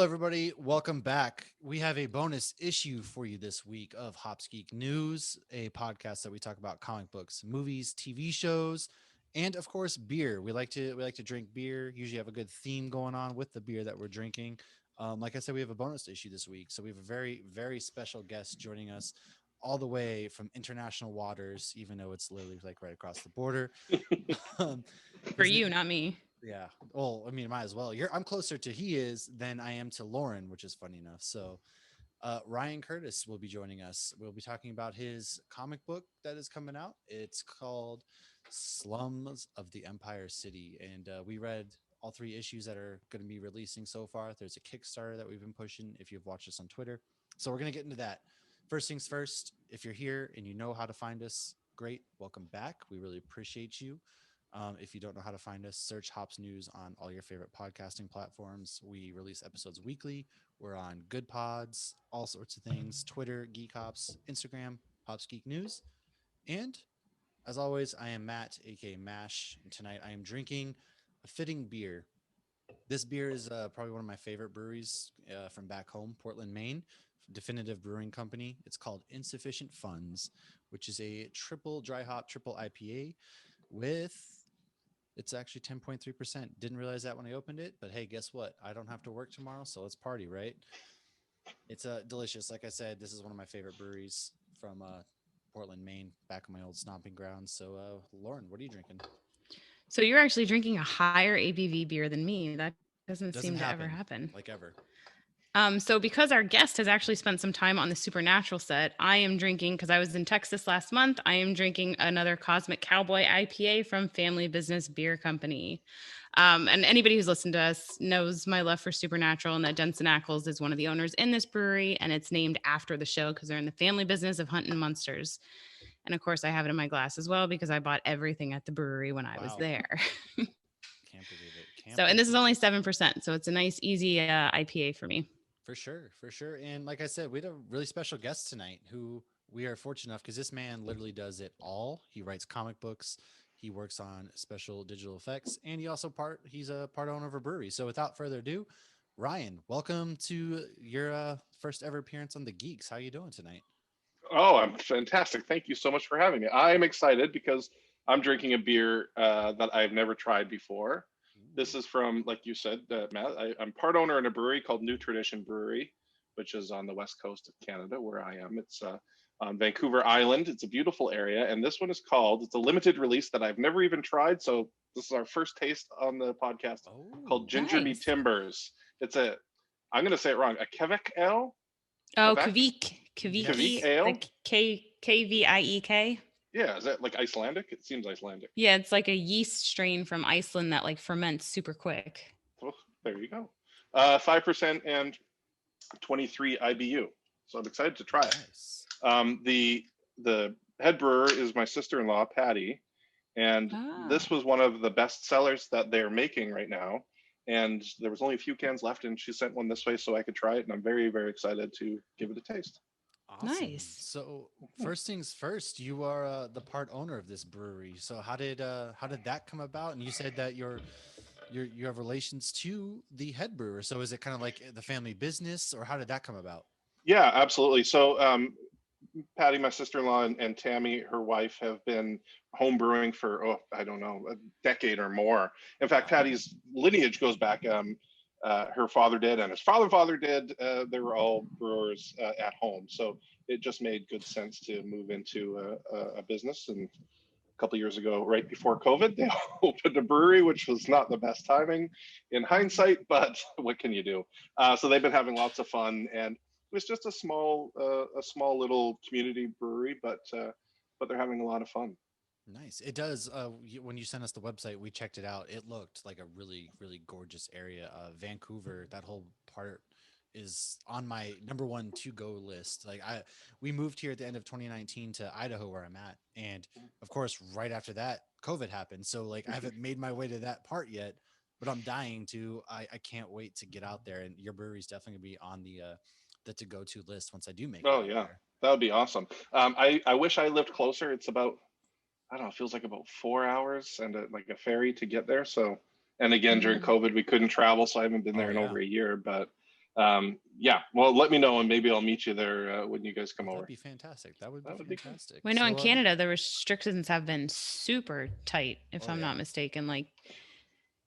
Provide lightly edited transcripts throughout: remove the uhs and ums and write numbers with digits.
everybody. Welcome back. We have a bonus issue for you this week of Hops Geek News, a podcast that we talk about comic books, movies, TV shows, and of course beer. We like to drink beer. Usually have a good theme going on with the beer that we're drinking. Like I said, we have a bonus issue this week, so we have a very special guest joining us all the way from international waters, even though it's literally like right across the border. um, For his you, name, not me. yeah. Well, I mean, might as well. I'm closer to he is than I am to Lauren, which is funny enough. So, Ryan Curtis will be joining us. We'll be talking about his comic book that is coming out. It's called Slums of the Empire City, and we read all three issues that are going to be releasing so far. There's a Kickstarter that we've been pushing. If you've watched us on Twitter, so we're going to get into that. First things first. If you're here and you know how to find us, great. Welcome back. We really appreciate you. If you don't know how to find us, search Hops News on all your favorite podcasting platforms. We release episodes weekly. We're on Good Pods, all sorts of things, Twitter, Geek Hops, Instagram, Hops Geek News. And as always, I am Matt, aka Mash, and tonight I am drinking a fitting beer. This beer is probably one of my favorite breweries from back home, Portland, Maine. Definitive Brewing Company. It's called Insufficient Funds, which is a triple dry hop, triple IPA with it's actually 10.3%. Didn't realize that when I opened it, but hey, guess what? I don't have to work tomorrow, so let's party, right? It's delicious. Like I said, this is one of my favorite breweries from Portland, Maine, back on my old stomping grounds. So, Lauren, what are you drinking? So you're actually drinking a higher ABV beer than me. That doesn't seem Doesn't to ever happen happen. like ever. So because our guest has actually spent some time on the Supernatural set, I am drinking, because I was in Texas last month, I am drinking another Cosmic Cowboy IPA from Family Business Beer Company. And anybody who's listened to us knows my love for Supernatural and that Jensen Ackles is one of the owners in this brewery, and it's named after the show because they're in the family business of hunting monsters. And of course, I have it in my glass as well because I bought everything at the brewery when I was Wow. there. Can't believe it. Can't So, and this believe is it. only 7%. So it's a nice, easy IPA for me. For sure. For sure. And like I said, we had a really special guest tonight who we are fortunate enough because this man literally does it all. He writes comic books. He works on special digital effects, and he's a part owner of a brewery. So without further ado, Ryan, welcome to your first ever appearance on the Geeks. How you doing tonight? Oh, I'm fantastic. Thank you so much for having me. I'm excited because I'm drinking a beer that I've never tried before. This Ooh, is from, like you said, Matt. I'm part owner in a brewery called New Tradition Brewing, which is on the west coast of Canada, where I am. It's on Vancouver Island. It's a beautiful area, and this one is called. It's a limited release that I've never even tried. So this is our first taste on the podcast, called oh, Ginger Me Nice. Timbers. It's a, I'm going to say it wrong, a Quebec Ale, Oh, Quebec, Kvik. Kvik Kviki, yes. Ale. like Kviek. Yeah, is that like Icelandic? It seems Icelandic. Yeah, it's like a yeast strain from Iceland that like ferments super quick. Well, there you go. 5% and 23 IBU. So I'm excited to try it. Nice. The head brewer is my sister-in-law, Patty, and Ah, this was one of the best sellers that they're making right now. And there was only a few cans left, and she sent one this way so I could try it. And I'm very excited to give it a taste. Awesome. nice. So first things first, you are the part owner of this brewery. So how did that come about? And you said that you have relations to the head brewer. So is it kind of like the family business, or how did that come about? Yeah, absolutely. So Patty, my sister-in-law, and Tammy, her wife, have been home brewing for I don't know, a decade or more. In fact, Wow. Patty's lineage goes back. Her father did, and his father did. They were all brewers at home, so it just made good sense to move into a business. And a couple of years ago, right before COVID, they opened a brewery, which was not the best timing in hindsight, but what can you do? So they've been having lots of fun, and it was just a small little community brewery, but they're having a lot of fun. Nice. It does. When you sent us the website, we checked it out. It looked like a really gorgeous area. Vancouver, that whole part is on my number one to go list. We moved here at the end of 2019 to Idaho, where I'm at, and of course, right after that, COVID happened. So like, I haven't made my way to that part yet, but I'm dying to. I can't wait to get out there, and your brewery is definitely gonna be on the to go to list once I do make it Oh out yeah, there. that would be awesome. I wish I lived closer. It's about, I don't know, it feels like about 4 hours and like a ferry to get there. So, and again, during Mm. COVID, we couldn't travel, so I haven't been Oh there in yeah. over a year. But Yeah, well, let me know and maybe I'll meet you there when you guys come over. That'd be fantastic. That would be fantastic. We know in So, Canada the restrictions have been super tight, if I'm not mistaken. Like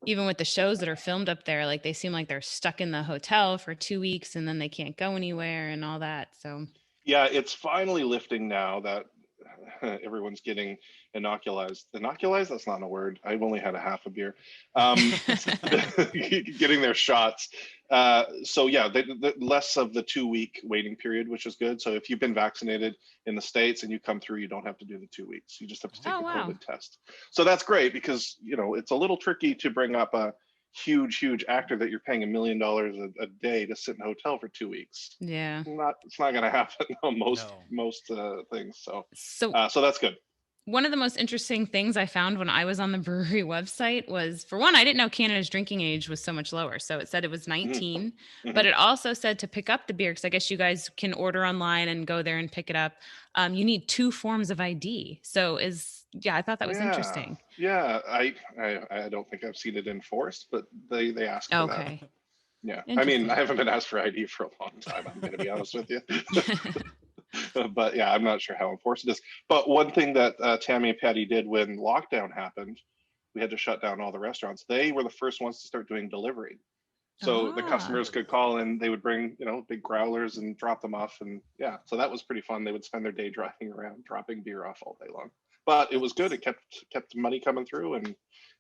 even with the shows that are filmed up there, like they seem like they're stuck in the hotel for 2 weeks and then they can't go anywhere and all that. So yeah, it's finally lifting now that everyone's getting inoculized. Inoculized? That's not a word. I've only had a half a beer. Getting their shots. So yeah, less of the 2-week waiting period, which is good. So if you've been vaccinated in the States and you come through, you don't have to do the 2 weeks. You just have to take a COVID test. So that's great because, you know, it's a little tricky to bring up a huge actor that you're paying $1 million a day to sit in a hotel for 2 weeks. Yeah, it's not going to happen on most things. So that's good. One of the most interesting things I found when I was on the brewery website was, for one, I didn't know Canada's drinking age was so much lower. So it said it was 19, but it also said to pick up the beer, because I guess you guys can order online and go there and pick it up. You need 2 forms of ID. So I thought that was interesting. Yeah, I don't think I've seen it enforced, but they asked for that. Yeah, I mean, I haven't been asked for ID for a long time. I'm going to be honest with you. But yeah, I'm not sure how enforced it is. But one thing that Tammy and Patty did when lockdown happened, we had to shut down all the restaurants. They were the first ones to start doing delivery. So the customers could call and they would bring, you know, big growlers and drop them off. And yeah, so that was pretty fun. They would spend their day driving around, dropping beer off all day long. But it was good. It kept money coming through and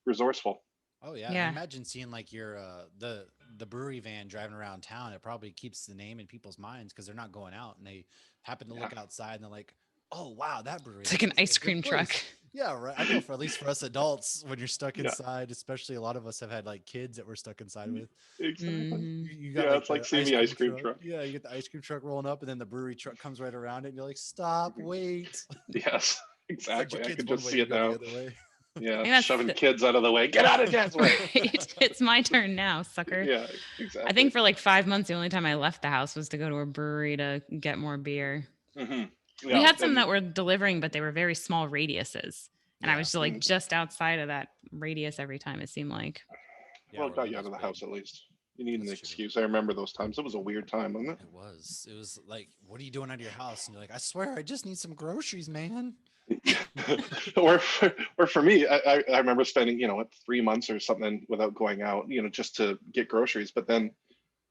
resourceful. Oh yeah. Imagine seeing like your the brewery van driving around town. It probably keeps the name in people's minds because they're not going out and they happen to look outside and they're like, oh wow, that brewery. It's like an ice cream truck. Yeah, right. I know, for at least for us adults, when you're stuck inside, especially a lot of us have had like kids that we're stuck inside with. Exactly. You got it's like seeing the ice cream truck. Yeah, you get the ice cream truck rolling up and then the brewery truck comes right around it and you're like, stop, wait. Yes, exactly. Like I can just see it now. Yeah, I shoving kids out of the way. Get out of Dad's way. Right. It's my turn now, sucker. Yeah, exactly. I think for like 5 months, the only time I left the house was to go to a brewery to get more beer. Yeah, we had some that were delivering, but they were very small radiuses. And I was like just outside of that radius every time, it seemed like. Well, it got you out of the house at least. You need an excuse. I remember those times. It was a weird time, wasn't it? It was like, what are you doing out of your house? And you're like, I swear, I just need some groceries, man. or for me, I remember spending 3 months or something without going out, just to get groceries. But then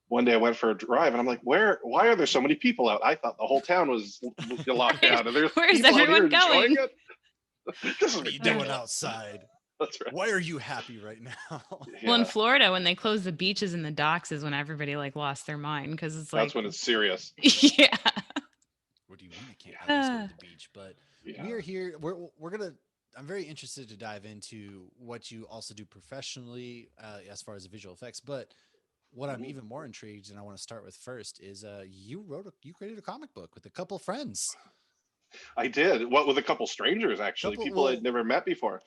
one day I went for a drive and I'm like, why are there so many people out? I thought the whole town was locked down. And there's where's everyone going? This is what you doing outside. That's right. Why are you happy right now? Well, in Florida, when they closed the beaches and the docks is when everybody like lost their mind, because it's like that's when it's serious. Yeah. What do you mean you can't go to the beach? But we're here. We're gonna. I'm very interested to dive into what you also do professionally as far as visual effects. But what I'm even more intrigued, and I want to start with first, is you created a comic book with a couple friends. I did. What, with a couple strangers, actually, people I'd never met before.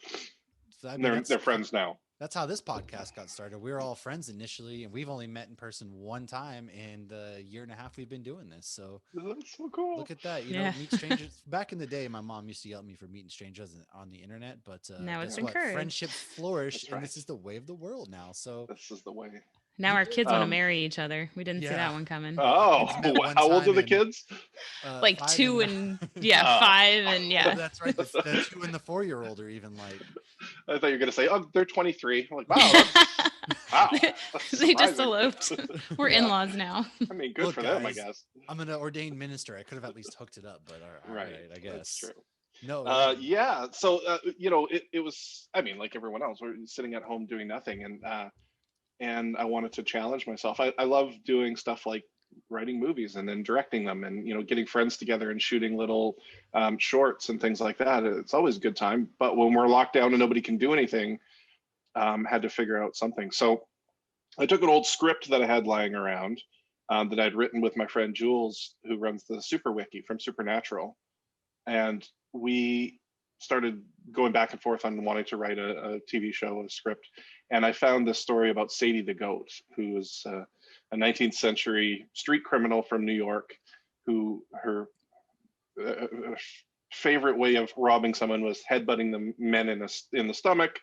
So, I mean, they're friends now. That's how this podcast got started. We were all friends initially, and we've only met in person one time in the year and a half we've been doing this. So that's so cool. Look at that. You know, meet strangers. Back in the day, my mom used to yell at me for meeting strangers on the internet, but now it's encouraged. Friendships flourish, and this is the way of the world now. So this is the way. Now our kids want to marry each other. We didn't see that one coming. Oh, how old are the kids? Like 2 and 5 and That's right. The 2 and the 4-year-old are even like. I thought you were gonna say, oh, they're 23. I'm like, wow. Wow. They just eloped. We're in-laws now. I mean, good for them, I guess. I'm an ordained minister. I could have at least hooked it up, but all right, I guess. That's true. No. Yeah. So it was. I mean, like everyone else, we're sitting at home doing nothing, and I wanted to challenge myself. I love doing stuff like writing movies and then directing them, and getting friends together and shooting little shorts and things like that. It's always a good time. But when we're locked down and nobody can do anything, had to figure out something. So I took an old script that I had lying around that I'd written with my friend Jules, who runs the Super Wiki from Supernatural, and we started going back and forth on wanting to write a TV show, a script. And I found this story about Sadie the goat, who was a 19th century street criminal from New York, who her favorite way of robbing someone was headbutting the men in the stomach,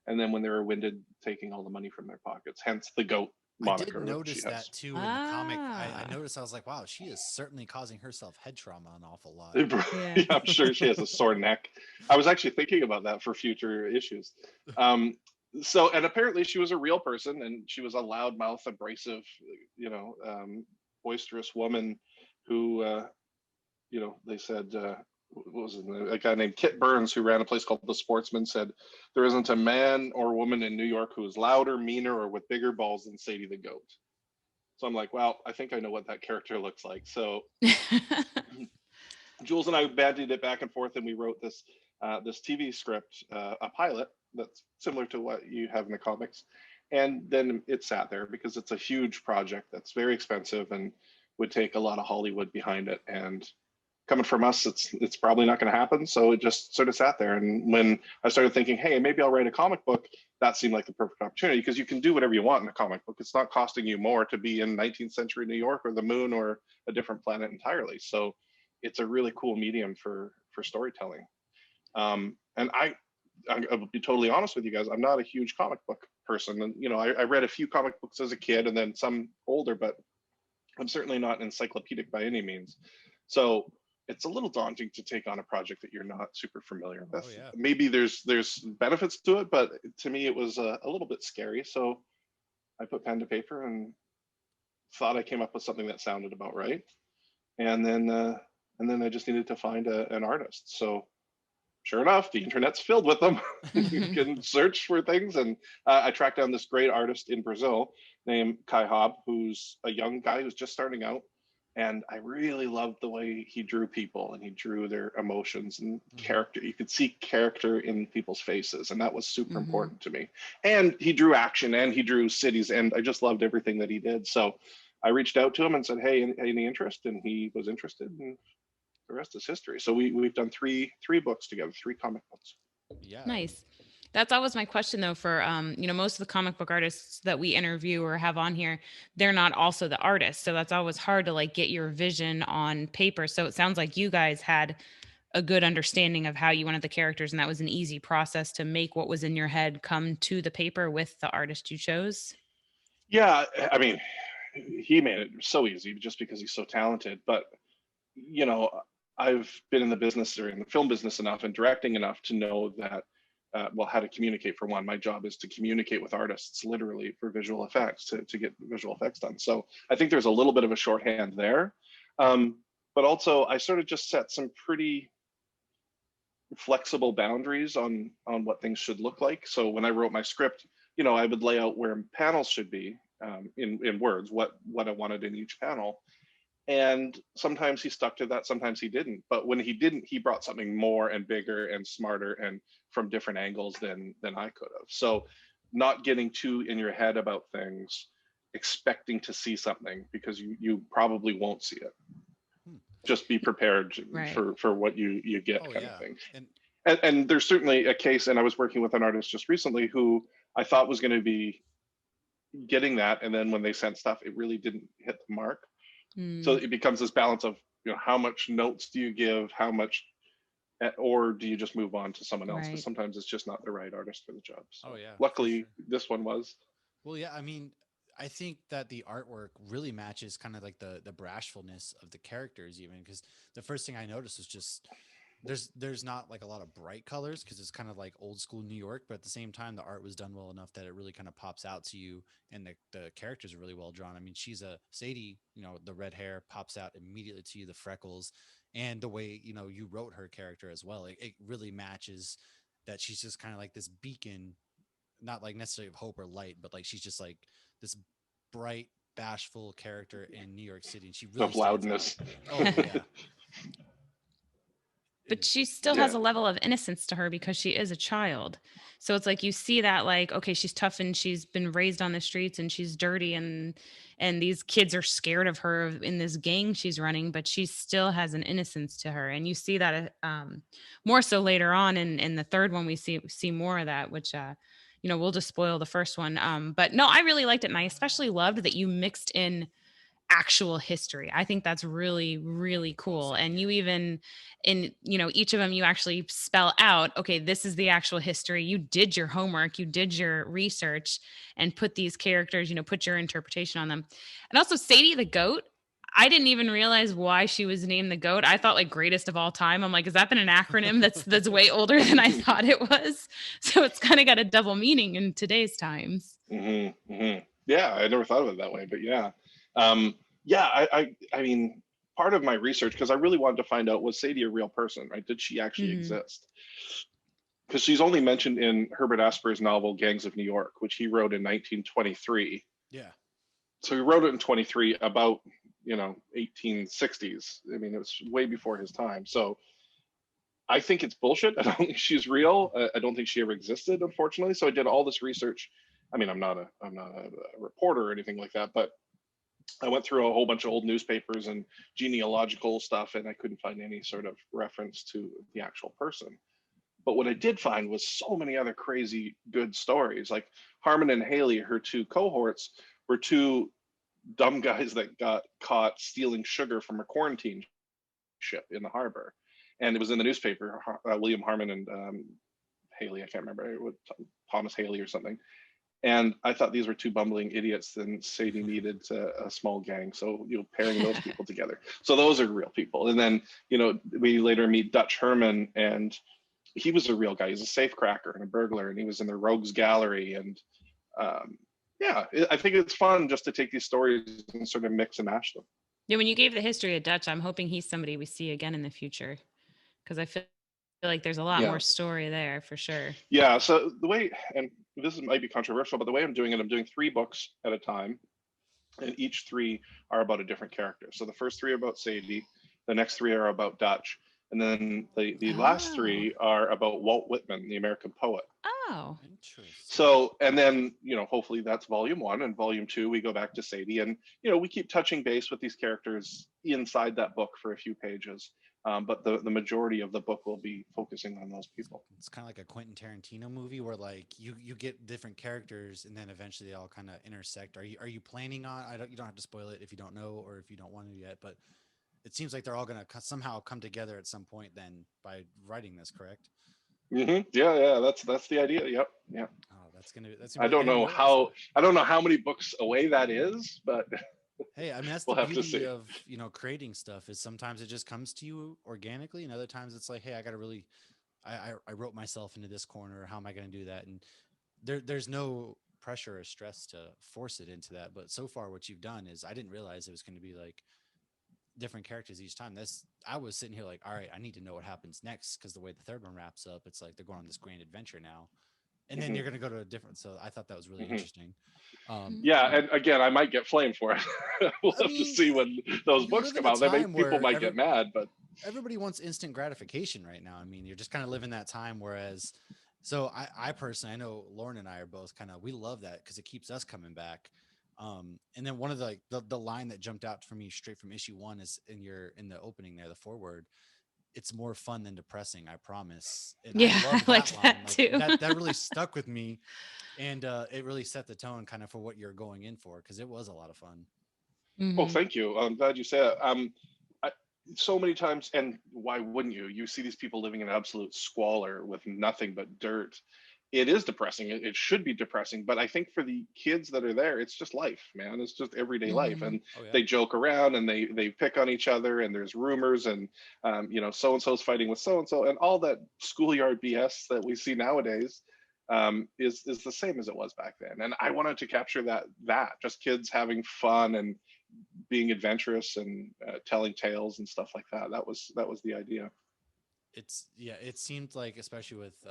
and then when they were winded, taking all the money from their pockets. Hence the goat I did moniker that she notice has. that too in the comic. I Ah, noticed, I was like, wow, she is certainly causing herself head trauma an awful lot. yeah. Yeah, I'm sure she has a sore neck. I was actually thinking about that for future issues. Um, so, and apparently she was a real person, and she was a loudmouth, abrasive, you know, boisterous woman who, they said, what was his name? A guy named Kit Burns, who ran a place called The Sportsman, said, there isn't a man or woman in New York who is louder, meaner, or with bigger balls than Sadie the Goat. So I'm like, well, I think I know what that character looks like. So Jules and I bandied it back and forth, and we wrote this TV script, a pilot that's similar to what you have in the comics, and then it sat there because it's a huge project that's very expensive and would take a lot of Hollywood behind it. And coming from us, it's probably not going to happen. So it just sort of sat there. And when I started thinking, hey, maybe I'll write a comic book, that seemed like the perfect opportunity because you can do whatever you want in a comic book. It's not costing you more to be in 19th century New York or the moon or a different planet entirely. So it's a really cool medium for storytelling. And I'll be totally honest with you guys. I'm not a huge comic book person, and I read a few comic books as a kid, and then some older, but I'm certainly not encyclopedic by any means. So it's a little daunting to take on a project that you're not super familiar with. Oh, yeah. Maybe there's benefits to it, but to me it was a little bit scary. So I put pen to paper and thought I came up with something that sounded about right, and then I just needed to find an artist. So sure enough, the internet's filled with them. You can search for things, and I tracked down this great artist in Brazil named Kai Hobb, who's a young guy who's just starting out. And I really loved the way he drew people, and he drew their emotions and character. You could see character in people's faces, and that was super important to me. And he drew action, and he drew cities, and I just loved everything that he did. So I reached out to him and said, hey, any interest? And he was interested, and the rest is history. So we've done three books together, 3 comic books. Yeah. Nice. That's always my question though for most of the comic book artists that we interview or have on here, they're not also the artists. So that's always hard to like get your vision on paper. So it sounds like you guys had a good understanding of how you wanted the characters, and that was an easy process to make what was in your head come to the paper with the artist you chose. Yeah, I mean, he made it so easy just because he's so talented. But I've been in the business or in the film business enough and directing enough to know that, how to communicate. For one, my job is to communicate with artists literally for visual effects to get visual effects done. So I think there's a little bit of a shorthand there. But also I sort of just set some pretty flexible boundaries on what things should look like. So when I wrote my script, I would lay out where panels should be, in words, what I wanted in each panel. And sometimes he stuck to that, sometimes he didn't. But when he didn't, he brought something more and bigger and smarter and from different angles than I could have. So not getting too in your head about things, expecting to see something because you probably won't see it. Just be prepared Right. for what you get, kind of thing. And And there's certainly a case, and I was working with an artist just recently who I thought was going to be getting that, and then when they sent stuff, it really didn't hit the mark. So it becomes this balance of, how much notes do you give, how much, or do you just move on to someone else? Because Right. sometimes it's just not the right artist for the job. So oh yeah, for luckily, sure. this one was. Well, yeah, I mean, I think that the artwork really matches kind of like the brashfulness of the characters, even because the first thing I noticed was just there's not like a lot of bright colors because it's kind of like old school New York, but at the same time the art was done well enough that it really kind of pops out to you, and the characters are really well drawn. I mean, she's a Sadie, the red hair pops out immediately to you, the freckles, and the way you wrote her character as well. It really matches that she's just kind of like this beacon, not like necessarily of hope or light, but like she's just like this bright, bashful character in New York City, and she really Of stands loudness. out. Oh yeah. But she still has a level of innocence to her because she is a child. So it's like you see that, like, okay, she's tough and she's been raised on the streets and she's dirty, and these kids are scared of her in this gang she's running, but she still has an innocence to her. And you see that more so later on in the third one. We see more of that, which we'll just spoil the first one. But no, I really liked it, and I especially loved that you mixed in actual history. I think that's really, really cool. And you even in, each of them, you actually spell out, okay, this is the actual history. You did your homework, you did your research and put these characters, put your interpretation on them. And also Sadie the goat, I didn't even realize why she was named the goat. I thought like greatest of all time. I'm like, has that been an acronym that's way older than I thought it was? So it's kind of got a double meaning in today's times. Yeah, I never thought of it that way, but yeah. Yeah, I mean, part of my research, because I really wanted to find out, was Sadie a real person, right? Did she actually exist? Because she's only mentioned in Herbert Asper's novel Gangs of New York, which he wrote in 1923. Yeah. So he wrote it in 23 about 1860s. I mean, it was way before his time. So I think it's bullshit. I don't think she's real. I don't think she ever existed, unfortunately. So I did all this research. I mean, I'm not a reporter or anything like that, but I went through a whole bunch of old newspapers and genealogical stuff, and I couldn't find any sort of reference to the actual person. But what I did find was so many other crazy good stories. Like Harmon and Haley, her two cohorts, were two dumb guys that got caught stealing sugar from a quarantine ship in the harbor. And it was in the newspaper, William Harmon and Haley, I can't remember, Thomas Haley or something. And I thought these were two bumbling idiots, and Sadie needed a small gang. So, pairing those people together. So those are real people. And then, we later meet Dutch Herman, and he was a real guy. He's a safe cracker and a burglar, and he was in the Rogues Gallery. And yeah, I think it's fun just to take these stories and sort of mix and match them. Yeah, when you gave the history of Dutch, I'm hoping he's somebody we see again in the future, because I feel like there's a lot more story there for sure. Yeah, so the way, and this might be controversial, but the way I'm doing it, I'm doing 3 books at a time, and each 3 are about a different character. So the first 3 are about Sadie, the next 3 are about Dutch, and then the last 3 are about Walt Whitman, the American poet. Oh, interesting. So, and then, hopefully that's volume 1, and volume 2, we go back to Sadie, and, we keep touching base with these characters inside that book for a few pages. But the majority of the book will be focusing on those people. It's kind of like a Quentin Tarantino movie where like you get different characters and then eventually they all kind of intersect. Are you planning on? You don't have to spoil it if you don't know or if you don't want to yet, but it seems like they're all going to somehow come together at some point then by writing this, correct? Yeah, that's the idea. Yep. Yeah. Oh, that's I don't know how many books away that is, but hey, I mean, that's we'll the have to beauty see. of creating stuff is sometimes it just comes to you organically, and other times it's like, hey, I got to really, I wrote myself into this corner. How am I going to do that? And there's no pressure or stress to force it into that. But so far, what you've done is I didn't realize it was going to be like different characters each time. I was sitting here like, all right, I need to know what happens next, because the way the third one wraps up, it's like they're going on this grand adventure now, and then you're going to go to a different. So I thought that was really interesting. Yeah, and again, I might get flamed for it. We'll have to see when those books come out. People might get mad, but everybody wants instant gratification right now. I mean, you're just kind of living that time. Whereas, so I personally, I know Lauren and I are both we love that because it keeps us coming back. And then one of the line that jumped out for me straight from issue 1 is in the opening there, the foreword. It's more fun than depressing, I promise. And yeah, I like that too. That really stuck with me, and it really set the tone kind of for what you're going in for, because it was a lot of fun. Well, thank you. I'm glad you say it. So many times, and why wouldn't you? You see these people living in absolute squalor with nothing but dirt. It is depressing. It should be depressing, but I think for the kids that are there, it's just life, man. It's just everyday life, and they joke around and they pick on each other, and there's rumors, and so and so's fighting with so and so, and all that schoolyard BS that we see nowadays is the same as it was back then. And I wanted to capture that just kids having fun and being adventurous and telling tales and stuff like that. That was the idea. It seemed like, especially with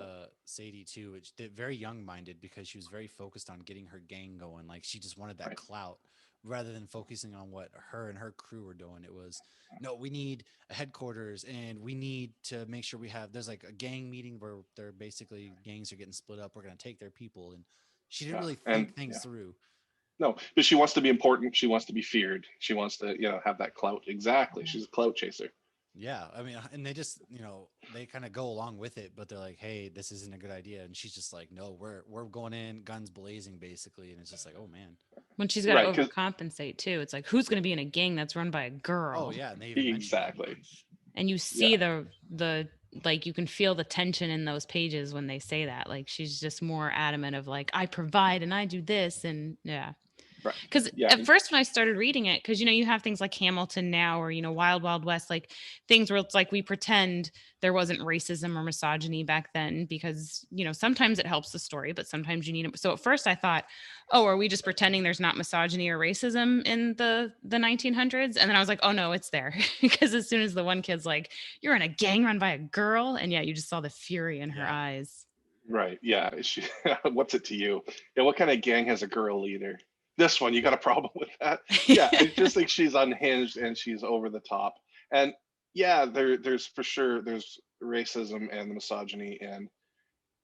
Sadie too, it's very young minded, because she was very focused on getting her gang going. Like she just wanted that clout rather than focusing on what her and her crew were doing. It was, no, we need a headquarters, and we need to make sure there's like a gang meeting where they're basically gangs are getting split up. We're going to take their people. And she didn't really think things through. No, but she wants to be important. She wants to be feared. She wants to, have that clout. Exactly. She's a clout chaser. Yeah, I mean, and they just, they kind of go along with it, but they're like, "Hey, this isn't a good idea," and she's just like, "No, we're going in, guns blazing, basically." And it's just like, "Oh man." When she's got to Right, 'cause overcompensate too. It's like, who's going to be in a gang that's run by a girl? Oh yeah, and they even mentioned that exactly. much. And you Yeah. see the like, you can feel the tension in those pages when they say that. Like, she's just more adamant of like, I provide and I do this, and yeah. Right. Because Yeah. at first when I started reading it, because you have things like Hamilton now, or Wild Wild West, like things where it's like we pretend there wasn't racism or misogyny back then, because sometimes it helps the story, but sometimes you need it. So at first I thought, oh, are we just pretending there's not misogyny or racism in the 1900s? And then I was like, oh no, it's there. Because as soon as the one kid's like, you're in a gang run by a girl, and yeah, you just saw the fury in her Yeah. eyes. Right. Yeah. What's it to you? Yeah. What kind of gang has a girl leader? This one, you got a problem with that? Yeah. I just think she's unhinged and she's over the top. And yeah, there's for sure there's racism and the misogyny, and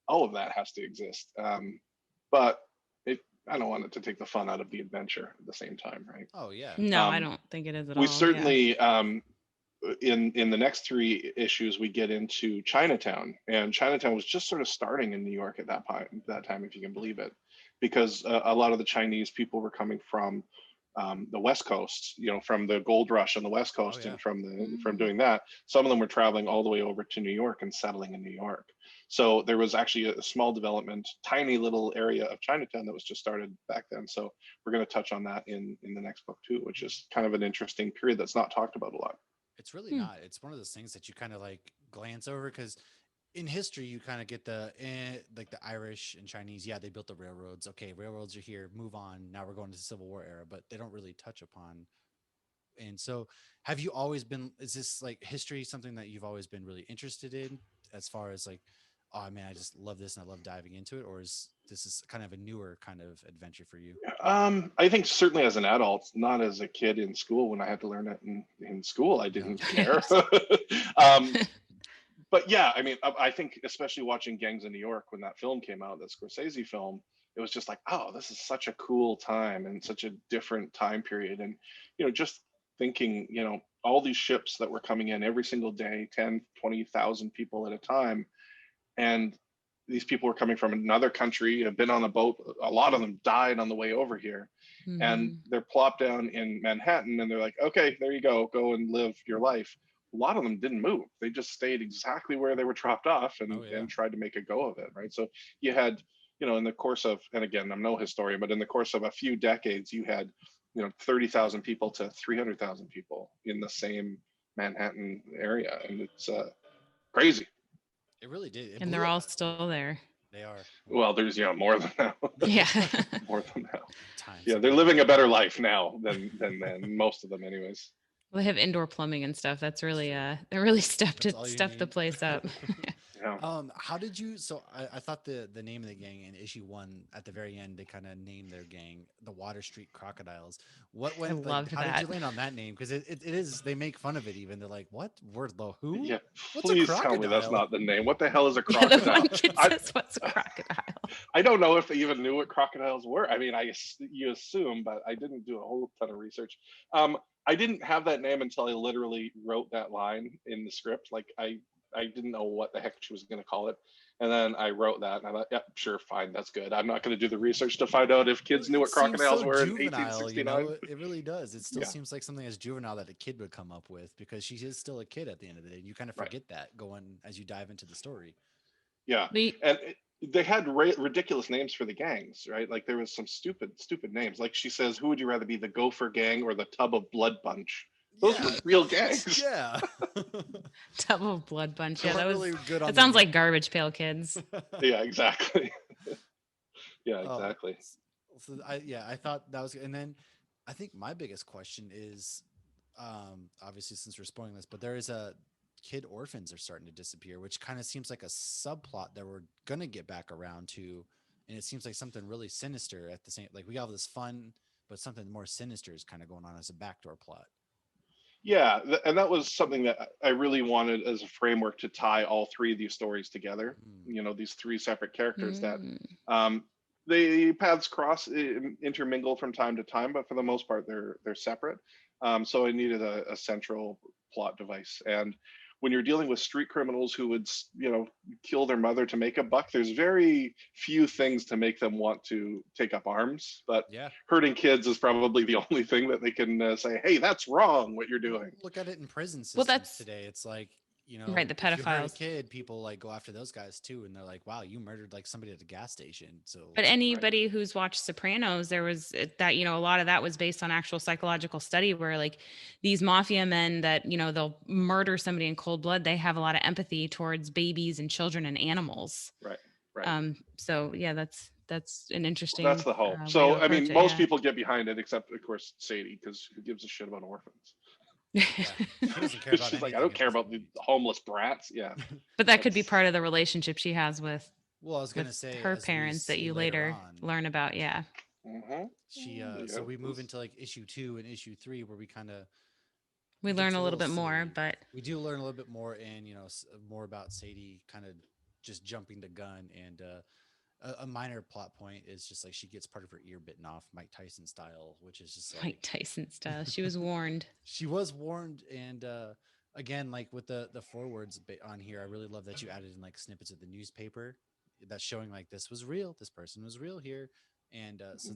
all of that has to exist. But I don't want it to take the fun out of the adventure at the same time, right? Oh yeah. No, I Um, don't think it is at we all. Yeah. certainly in the next three issues we get into Chinatown, and Chinatown was just sort of starting in New York at that time, if you can believe it, because a lot of the Chinese people were coming from the West Coast, from the gold rush on the West Coast, yeah. and from doing that. Some of them were traveling all the way over to New York and settling in New York. So there was actually a small development, tiny little area of Chinatown that was just started back then. So we're going to touch on that in the next book too, which is kind of an interesting period that's not talked about a lot. It's really not. It's one of those things that you kind of like glance over, because in history you kind of get like the Irish and Chinese. Yeah, they built the railroads. Okay, railroads are here. Move on. Now we're going to the Civil War era, but they don't really touch upon. And so, have you always been? Is this like history something that you've always been really interested in, as far as like, oh man, I just love this and I love diving into it, or is this is kind of a newer kind of adventure for you? I think certainly as an adult, not as a kid in school. When I had to learn it in school, I No. didn't care. um, but yeah, I mean, I think especially watching Gangs in New York when that film came out, that Scorsese film, it was just like, oh, this is such a cool time and such a different time period. And, just thinking, all these ships that were coming in every single day, 10, 20,000 people at a time. And these people were coming from another country, have been on a boat. A lot of them died on the way over here. And they're plopped down in Manhattan, and they're like, okay, there you go and live your life. A lot of them didn't move. They just stayed exactly where they were dropped off, and tried to make a go of it, right? So you had, in the course of, and again, I'm no historian, but in the course of a few decades, you had, 30,000 people to 300,000 people in the same Manhattan area. And it's crazy. It really did. It And blew they're up. all still there. They are. Well, there's, more than now. Yeah. More than now. Times. Yeah, they're living a better life now than most of them, anyways. Well, they have indoor plumbing and stuff. That's really they really stepped That's all you the need. place up. Yeah. How did you? So I thought the name of the gang in issue 1 at the very end, they kind of named their gang the Water Street Crocodiles. What went? I loved how that. did you land on that name? Because it is. They make fun of it even. They're like, what? Word the who? Yeah. What's Please a tell me that's crocodile? not the name. What the hell is a Yeah, crocodile? the one kid says, "What's a crocodile?" I don't know if they even knew what crocodiles were. I mean, you assume, but I didn't do a whole ton of research. I didn't have that name until I literally wrote that line in the script. Like I didn't know what the heck she was going to call it. And then I wrote that, and I thought, yeah, sure, fine, that's good. I'm not going to do the research to find out if kids knew what crocodiles were in 1869. It really does. It still Yeah. seems like something as juvenile that a kid would come up with, because she is still a kid at the end of the day. You kind of forget that going as you dive into the story. Yeah, and they had ridiculous names for the gangs, right? Like there was some stupid names. Like she says, "Who would you rather be, the Gopher Gang or the Tub of Blood Bunch?" Those were real gangs. Yeah. Tub of Blood Bunch. Yeah, that was really good. That sounds like Garbage Pail Kids. Yeah, exactly. Yeah, exactly. So I thought that was good. And then I think my biggest question is, obviously since we're spoiling this, but there is a kid orphans are starting to disappear, which kind of seems like a subplot that we're gonna get back around to, and it seems like something really sinister at the same. Like we have this fun, but something more sinister is kind of going on as a backdoor plot. Yeah, and that was something that I really wanted as a framework to tie all three of these stories together. These three separate characters that the paths cross, intermingle from time to time, but for the most part they're separate. So I needed a central plot device, and when you're dealing with street criminals who would, kill their mother to make a buck, there's very few things to make them want to take up arms. But Yeah. hurting kids is probably the only thing that they can say, hey, that's wrong what you're doing. Look at it in prison Well, systems that's today. It's like, right. The if you hurt a pedophiles. kid, people like go after those guys too, and they're like, "Wow, you murdered like somebody at the gas station." So, But anybody who's watched Sopranos, there was that, a lot of that was based on actual psychological study where like these mafia men that, they'll murder somebody in cold blood, they have a lot of empathy towards babies and children and animals. Right. Right. So yeah, that's an interesting. That's the hope. way to So, I mean, approach it, most yeah. people get behind it, except of course Sadie, because who gives a shit about orphans? yeah, she doesn't care about She's like, I anything don't in care this about the movie. homeless brats. Yeah. But that could be That's- part of the relationship she has with Well, I was gonna with say her as we parents that see you later later on, learn about. Yeah. Mhm. she Yeah, so we move into like issue 2 and issue 3 where we kind of We it learn gets a little bit more, silly. but We do learn a little bit more, and more about Sadie kind of just jumping the gun, and a minor plot point is just like she gets part of her ear bitten off, Mike Tyson style, which is just Mike like Tyson style. She was warned. she was warned. And again, like with the forwards on here, I really love that you added in like snippets of the newspaper that's showing like this was real, this person was real here. And so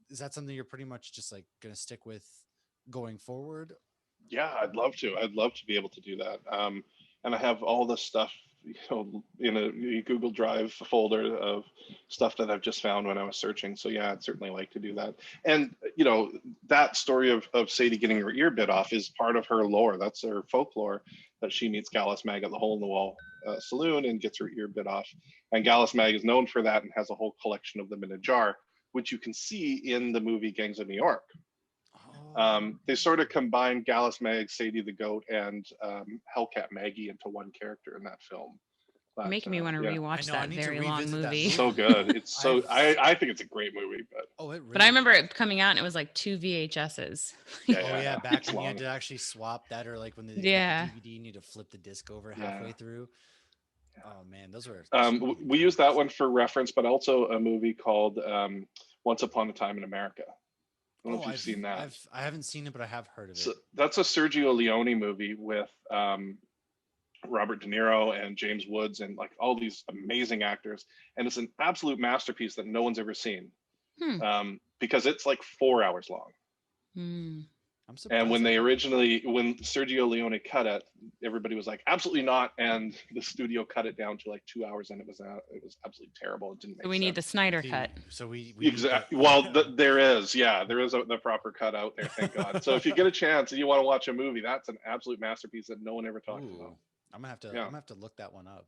is that something you're pretty much just like gonna stick with going forward? Yeah, I'd love to. I'd love to be able to do that. And I have all this stuff, in a Google Drive folder of stuff that I've just found when I was searching. So yeah, I'd certainly like to do that. And that story of Sadie getting her ear bit off is part of her lore. That's her folklore, that she meets Gallus Mag at the Hole in the Wall saloon and gets her ear bit off. And Gallus Mag is known for that and has a whole collection of them in a jar, which you can see in the movie Gangs of New York. They sort of combined Gallus Mag, Sadie the Goat, and Hellcat Maggie into one character in that film. You're But making me want to I rewatch know, I that need to very long revisit that movie. so movie. good. It's so I've I think it's a great movie. But Oh, it really But I remember is. it coming out and it was like 2 VHSs. yeah, Oh yeah, back it's when you had long. to actually swap that, or like when they got Yeah. the DVD, you need to flip the disc over Yeah. halfway through. Oh man, those were. We use that one for reference, but also a movie called Once Upon a Time in America. I don't know if you've seen that. I haven't seen it, but I have heard of it. So that's a Sergio Leone movie with Robert De Niro and James Woods and like all these amazing actors, and it's an absolute masterpiece that no one's ever seen, because it's like 4 hours long. I'm surprised. And when Sergio Leone cut it, everybody was like, absolutely not, and the studio cut it down to like 2 hours, and it was absolutely terrible. It didn't make So we sense. need the Snyder cut. So we Exactly. Well, there is the proper cut out there, thank God. So if you get a chance and you want to watch a movie, that's an absolute masterpiece that no one ever talks about. I'm gonna have to look that one up.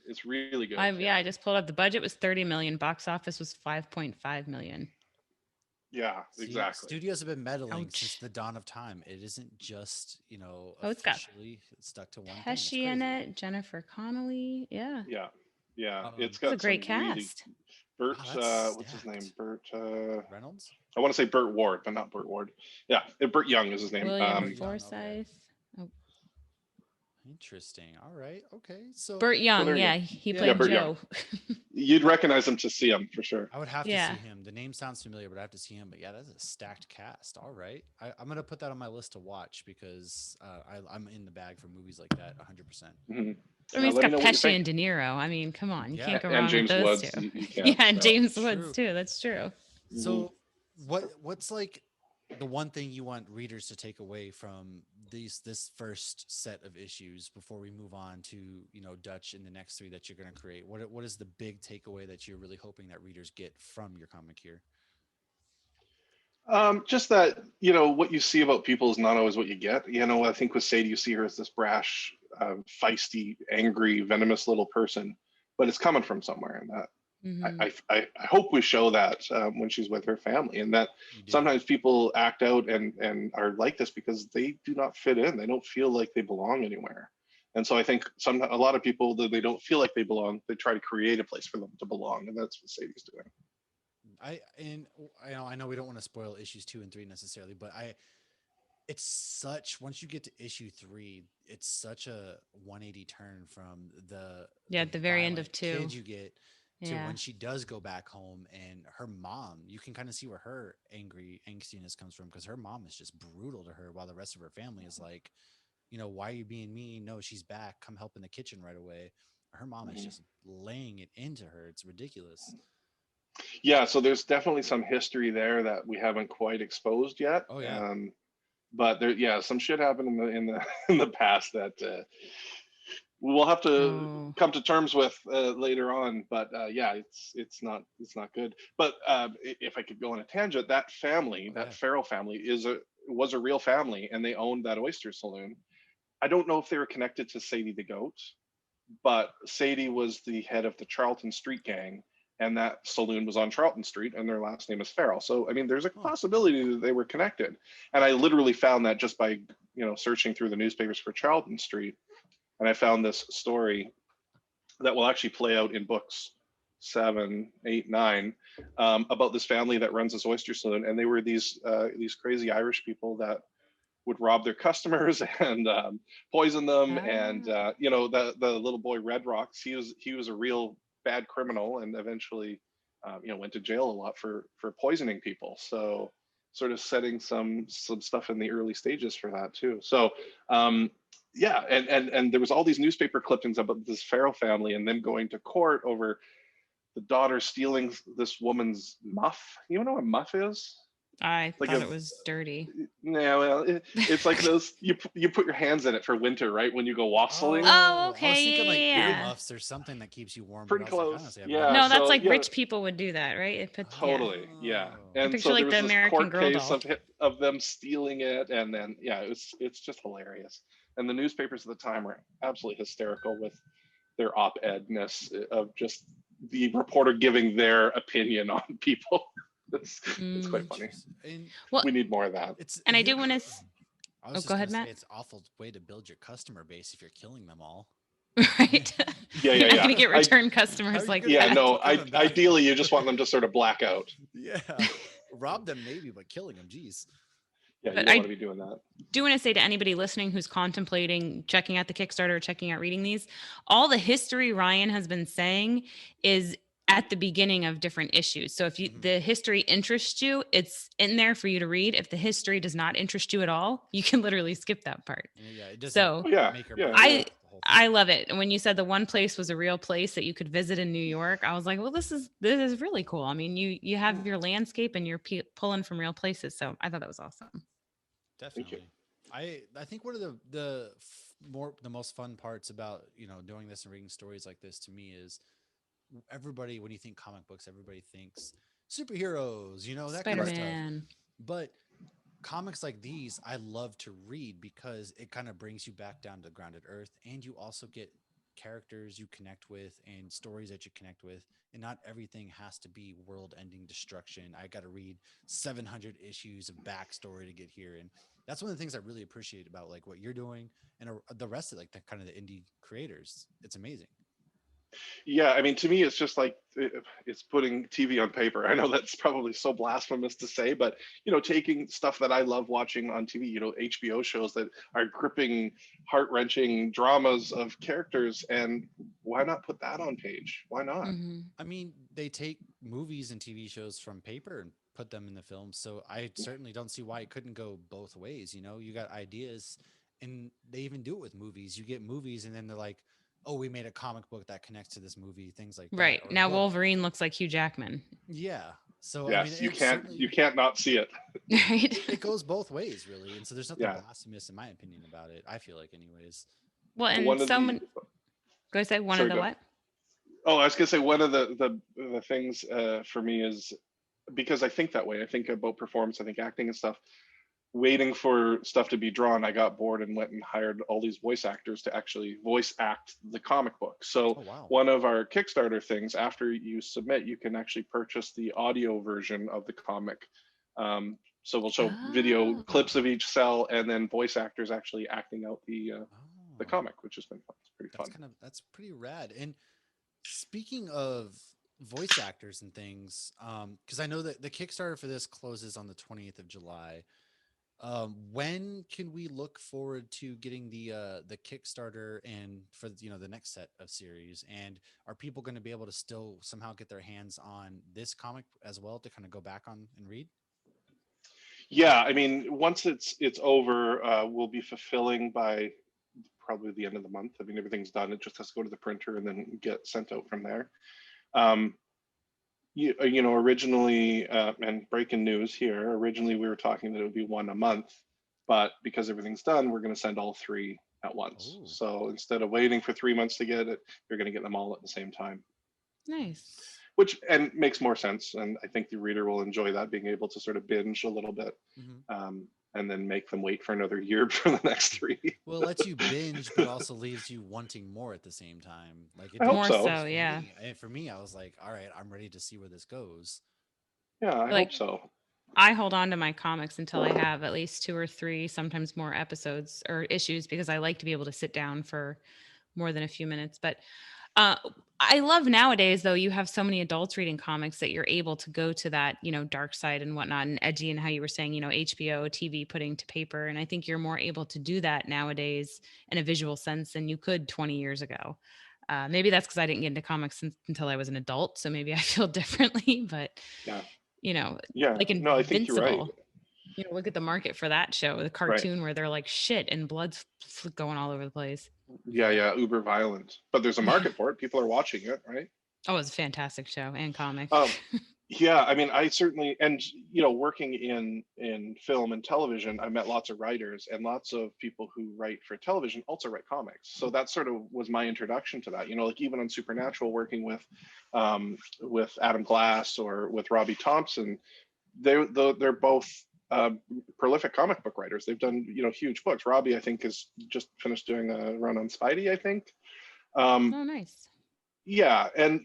It's really good. I just pulled up. The budget was 30 million. Box office was 5.5 million. Yeah, See, exactly. Studios have been meddling Ouch. since the dawn of time. It isn't just it's got officially stuck to one thing. It's Pesci in crazy. it, Jennifer Connelly. Yeah. Yeah. It's It's got a great some really- cast. Burt, Wow, what's his name? stacked. Burt. Reynolds. I want to say Burt Ward, but not Burt Ward. Yeah, Burt Young is his name. William Young, okay. Forsythe. Oh, Interesting. All right. Okay. So Burt Young. there you Yeah, go. he Yeah, played Burt Joe. You'd recognize him to see him for sure. I would have to Yeah. see him. The name sounds familiar, but I have to see him. But yeah, that's a stacked cast. All right. I'm gonna put that on my list to watch because I'm in the bag for movies like that 100%. Mhm. I mean, it's Let me got know what you Pesci think. and De Niro. I mean, come on, you Yeah. can't go And wrong James with those Woods, two. you can't, Yeah, and so. James True. Woods too. That's true. So what's like the one thing you want readers to take away from this first set of issues before we move on to Dutch in the next 3 that you're going to create? What is the big takeaway that you're really hoping that readers get from your comic here? Just that, what you see about people is not always what you get. I think with Sadie, you see her as this brash, feisty, angry, venomous little person, but it's coming from somewhere. And that I hope we show that when she's with her family, and that sometimes people act out and are like this because they do not fit in. They don't feel like they belong anywhere. And so I think a lot of people, that they don't feel like they belong, they try to create a place for them to belong, and that's what Sadie's doing. I know we don't want to spoil issues 2 and 3 necessarily, but it's such, once you get to issue 3, it's such a 180 turn from the at the very end of violent 2 kid you get to when she does go back home, and her mom, you can kind of see where her angstiness comes from, because her mom is just brutal to her while the rest of her family is like why are you being mean? No, she's back. Come help in the kitchen right away. Her mom is Mhm. just laying it into her. It's ridiculous. Yeah, so there's definitely some history there that we haven't quite exposed yet. Oh yeah. But there, yeah, some shit happened in the in the past that we'll have to Oh, come to terms with later on. But yeah, it's not good. But if I could go on a tangent, that family, Oh that yeah. Farrell family, was a real family, and they owned that oyster saloon. I don't know if they were connected to Sadie the goat, but Sadie was the head of the Charlton Street gang, and that saloon was on Charlton Street, and their last name is Farrell. So I mean, there's a Huh. possibility that they were connected. And I literally found that just by searching through the newspapers for Charlton Street, and I found this story that will actually play out in books 7, 8, 9 about this family that runs this oyster saloon, and they were these crazy Irish people that would rob their customers and poison them. And ah, the little boy Red Rocks, he was a real bad criminal, and eventually went to jail a lot for poisoning people. So sort of setting some stuff in the early stages for that too. So yeah, and there was all these newspaper clippings about this Farrell family and them going to court over the daughter stealing this woman's muff. You know what a muff is? I Like thought a it was dirty. Yeah, well, it's like those you put your hands in it for winter, right? When you go wassailing. Oh, Oh, I was okay. thinking like Yeah, yeah, yeah. earmuffs or something that keeps you warm, but Pretty I was like, I close. honestly have no Yeah. No, idea. that's So like yeah, rich people would do that, right? It put, yeah. totally. Yeah. Oh. I And picture so there like the was this American court Girl case doll. of them stealing it, and then yeah, it's just hilarious. And the newspapers at the time were absolutely hysterical with their op-edness of just the reporter giving their opinion on people. It's quite Mm. funny. Jeez. And Well, We need more of that. it's and I here. do want to. I Oh, was go just ahead, gonna say Matt. it's an awful way to build your customer base if you're killing them all. Right. Yeah, You're yeah, not yeah. going to get I return How are customers you like gonna Yeah, that. no. keep coming back? Ideally, you just want them to sort of black out. Yeah. Rob them maybe, but killing them, geez. Yeah, you But don't want I to be doing that. do want to say to anybody listening who's contemplating checking out the Kickstarter, checking out reading these, all the history Ryan has been saying is at the beginning of different issues. So if Mhm. the history interests you, it's in there for you to read. If the history does not interest you at all, you can literally skip that part. Yeah, it doesn't So Oh yeah, make or yeah, break yeah. I the whole thing. I love it. And when you said the one place was a real place that you could visit in New York, I was like, well, this is really cool. I mean, you have your landscape and you're pulling from real places. So I thought that was awesome. Thank you. Definitely. I think one of the most fun parts about doing this and reading stories like this to me is everybody, when you think comic books, everybody thinks superheroes, that kind Spider of stuff. Man. But comics like these I love to read because it kind of brings you back down to grounded earth, and you also get characters you connect with and stories that you connect with, and not everything has to be world ending destruction. I got to read 700 issues of backstory to get here, and that's one of the things I really appreciate about like what you're doing and the rest of like the kind of the indie creators. It's amazing. Yeah, I mean, to me, it's just like it's putting TV on paper. I know that's probably so blasphemous to say, but taking stuff that I love watching on TV, HBO shows that are gripping, heart-wrenching dramas of characters, and why not put that on page? Why not? Hmm. I mean, they take movies and TV shows from paper and put them in the film. So I certainly don't see why it couldn't go both ways. You got ideas, and they even do it with movies. You get movies, and then they're like, "Oh, we made a comic book that connects to this movie," things like that. Right. Or Now well, Wolverine looks like Hugh Jackman. yeah. So I mean, Yes, you it can't certainly you can't not see it. Right. it goes both ways, really. And so there's nothing Yeah, blasphemous in my opinion about it. I feel like, anyways. Well, and one of so the many. Go say one of sorry, the go. what? Oh, I was gonna say one of the things for me is because I think that way. I think about performance. I think acting and stuff. Waiting for stuff to be drawn, I got bored and went and hired all these voice actors to actually voice act the comic book. So Oh wow. one of our Kickstarter things, after you submit, you can actually purchase the audio version of the comic. So we'll show video Oh, clips of each cell and then voice actors actually acting out the Oh, comic, which has been fun. It's pretty fun. that's pretty rad. And speaking of voice actors and things, because I know that the Kickstarter for this closes on the 20th of July. When can we look forward to getting the Kickstarter and for the next set of series? And are people going to be able to still somehow get their hands on this comic as well to kind of go back on and read? Yeah, I mean, once it's over, we'll be fulfilling by probably the end of the month. I mean, everything's done. It just has to go to the printer and then get sent out from there. Um, originally, and breaking news here, originally we were talking that it would be one a month, but because everything's done, we're going to send all three at once. Oh, So instead of waiting for 3 months to get it, you're going to get them all at the same time, Nice. which and makes more sense. And I think the reader will enjoy that, being able to sort of binge a little bit, mhm. and then make them wait for another year for the next three. Well, it lets you binge, but also leaves you wanting more at the same time. Like it I did hope More so. so, for yeah. me. And for me, I was like, all right, I'm ready to see where this goes. Yeah, I Like hope so. I hold on to my comics until I have at least 2 or 3, sometimes more episodes or issues because I like to be able to sit down for more than a few minutes. But uh, I love nowadays, though, you have so many adults reading comics that you're able to go to that, dark side and whatnot and edgy and how you were saying, HBO, TV putting to paper. And I think you're more able to do that nowadays in a visual sense than you could 20 years ago. Maybe that's because I didn't get into comics until I was an adult. So maybe I feel differently. But, Yeah, you know, yeah. like No, I think you're right. Invincible. Look at the market for that show, the Right. cartoon where they're like shit and blood's going all over the place. Yeah, Yeah. yeah. Uber violent, but there's a Yeah. market for it. People are watching it, right? Oh, it's a fantastic show and comic. Um, yeah, I mean, I certainly, and working in film and television, I met lots of writers and lots of people who write for television also write comics. So that sort of was my introduction to that. Like even on Supernatural, working with Adam Glass or with Robbie Thompson, they're both prolific comic book writers. They've done huge books. Robbie, I think, has just finished doing a run on Spidey, I think. Um, Oh, nice. yeah, and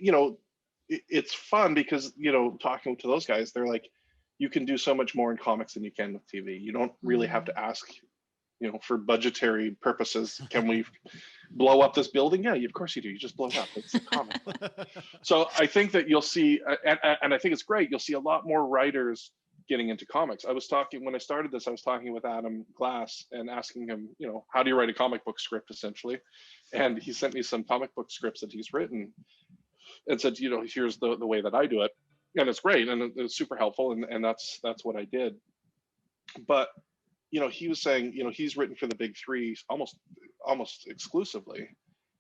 it's fun because talking to those guys, they're like, you can do so much more in comics than you can with TV. You don't really have Mhm. to ask for budgetary purposes, can we blow up this building? Yeah, of course you do. You just blow it up. It's a comic. So I think that you'll see, and I think it's great, you'll see a lot more writers getting into comics. When I started this, I was talking with Adam Glass and asking him, how do you write a comic book script, essentially? And he sent me some comic book scripts that he's written and said, here's the way that I do it. And it's great. And it's super helpful. And that's what I did. But, he was saying, he's written for the big three almost exclusively.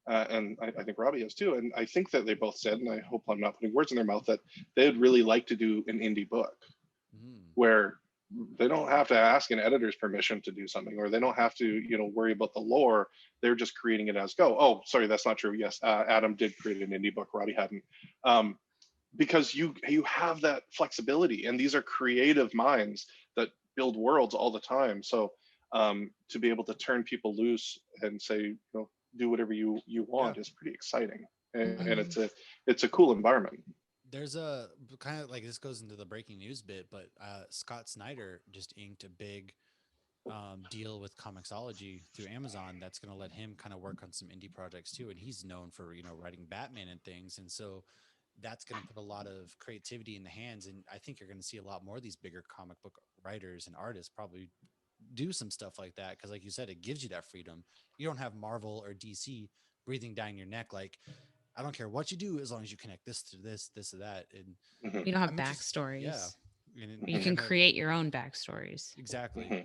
And I think Robbie has too. And I think that they both said, and I hope I'm not putting words in their mouth, that they'd really like to do an indie book Mm. where they don't have to ask an editor's permission to do something, or they don't have to, worry about the lore. They're just creating it as go. Oh, sorry, that's not true. Yes, Adam did create an indie book. Robbie hadn't. Because you have that flexibility, and these are creative minds that build worlds all the time. So to be able to turn people loose and say, do whatever you Yeah. want is pretty exciting, and Mhm. it's a cool environment. There's a kind of like this goes into the breaking news bit, but Scott Snyder just inked a big deal with Comixology through Amazon that's going to let him kind of work on some indie projects too. And he's known for writing Batman and things, and so that's going to put a lot of creativity in the hands. And I think you're going to see a lot more of these bigger comic book writers and artists probably do some stuff like that because, like you said, it gives you that freedom. You don't have Marvel or DC breathing down your neck like I don't care what you do as long as you connect this to this to that. And Hmm. You don't have I'm interested. Yeah. backstories. And You can kind of create your own backstories. exactly. Hmm.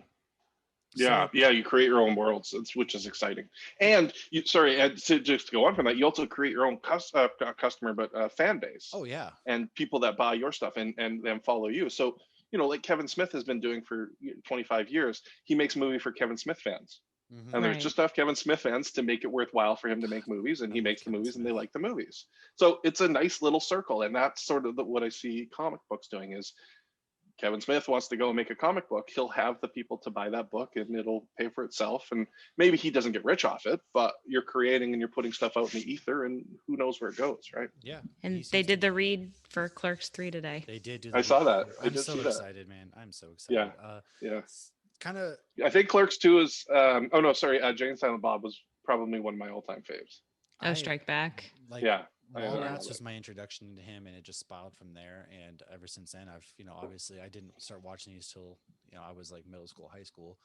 Yeah, So yeah, you create your own worlds, which is exciting. And sorry, Ed, to just go on from that, you also create your own not customer, but fan base oh yeah. and people that buy your stuff and then follow you. So, like Kevin Smith has been doing for 25 years, he makes a movie for Kevin Smith fans. Mm-hmm. And there's Right. just enough Kevin Smith fans to make it worthwhile for him to make movies, and I he love makes the Kevin movies and they Smith. like the movies. So it's a nice little circle. And that's sort of what I see comic books doing is Kevin Smith wants to go and make a comic book, he'll have the people to buy that book and it'll pay for itself. And maybe he doesn't get rich off it, but you're creating and you're putting stuff out in the ether and who knows where it goes, right? Yeah. He And they seems to did the read for Clerks 3 today. they did do I the read saw that. for I I'm did so see that. excited, man. I'm so Yeah. excited. Yeah. Kind of I think Clerks 2 is, oh no, sorry. Jay and Silent Bob was probably one of my all time faves. Oh, I Strike Back. like Yeah. I love Mallrats it. was my introduction to him, and it just spiraled from there. And ever since then, I've obviously I didn't start watching these till I was like middle school, high school,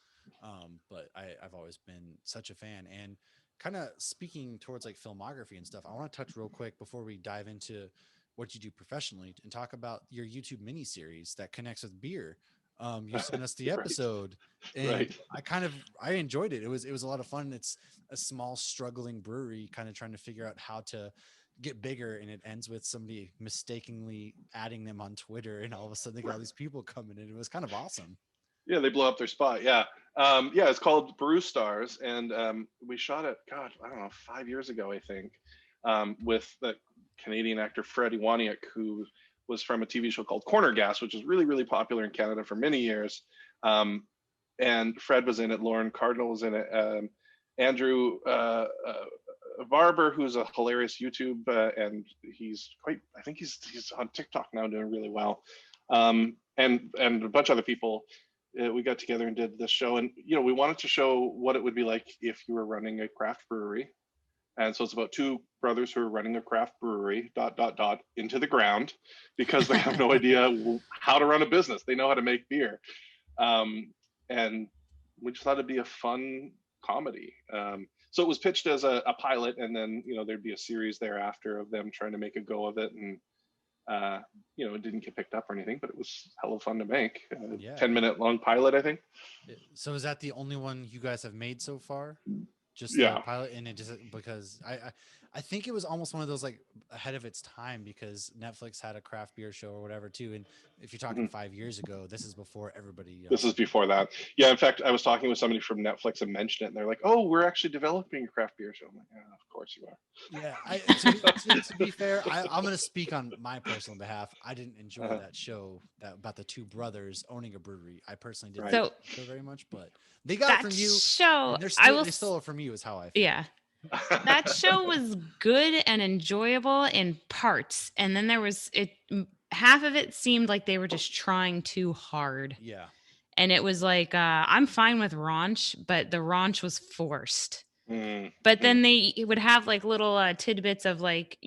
but I've always been such a fan. And kind of speaking towards like filmography and stuff, I want to touch real quick before we dive into what you do professionally and talk about your YouTube mini series that connects with beer. You sent us the Right. episode, and Right. I enjoyed it. It was a lot of fun. It's a small struggling brewery kind of trying to figure out how to get bigger, and it ends with somebody mistakenly adding them on Twitter, and all of a sudden they got all these people coming in. It was kind of awesome. Yeah, they blow up their spot. Yeah. Yeah, it's called Brew Stars. And we shot it, God, I don't know, 5 years ago, I think, with the Canadian actor Fred Iwaniak, who was from a TV show called Corner Gas, which is really, really popular in Canada for many years. And Fred was in it. Lauren Cardinal was in it. Andrew Barber, who's a hilarious YouTube, and I think he's on TikTok now doing really well. And a bunch of other people. We got together and did this show, and we wanted to show what it would be like if you were running a craft brewery. And so it's about two brothers who are running a craft brewery into the ground, because they have no idea how to run a business. They know how to make beer, and we just thought it'd be a fun comedy. So it was pitched as a pilot, and then there'd be a series thereafter of them trying to make a go of it. And it didn't get picked up or anything, but it was hella fun to make. 10-minute long pilot, I think. So is that the only one you guys have made so far? Just Yeah. the pilot, and it just because I think it was almost one of those like ahead of its time, because Netflix had a craft beer show or whatever too. And if you're talking 5 years ago, this is before everybody. This is before that. Yeah, in fact, I was talking with somebody from Netflix and mentioned it, and they're like, "Oh, we're actually developing a craft beer show." I'm like, "Yeah, of course you are." Yeah, to be fair, I'm going to speak on my personal behalf. I didn't enjoy that show about the two brothers owning a brewery. I personally didn't So- feel very much, but they got it from you. Show, And they stole it from you, is how I feel. Yeah. That show was good and enjoyable in parts, and then there was half of it seemed like they were just trying too hard. Yeah. And it was like, I'm fine with raunch, but the raunch was forced. But then they would have like little tidbits of like,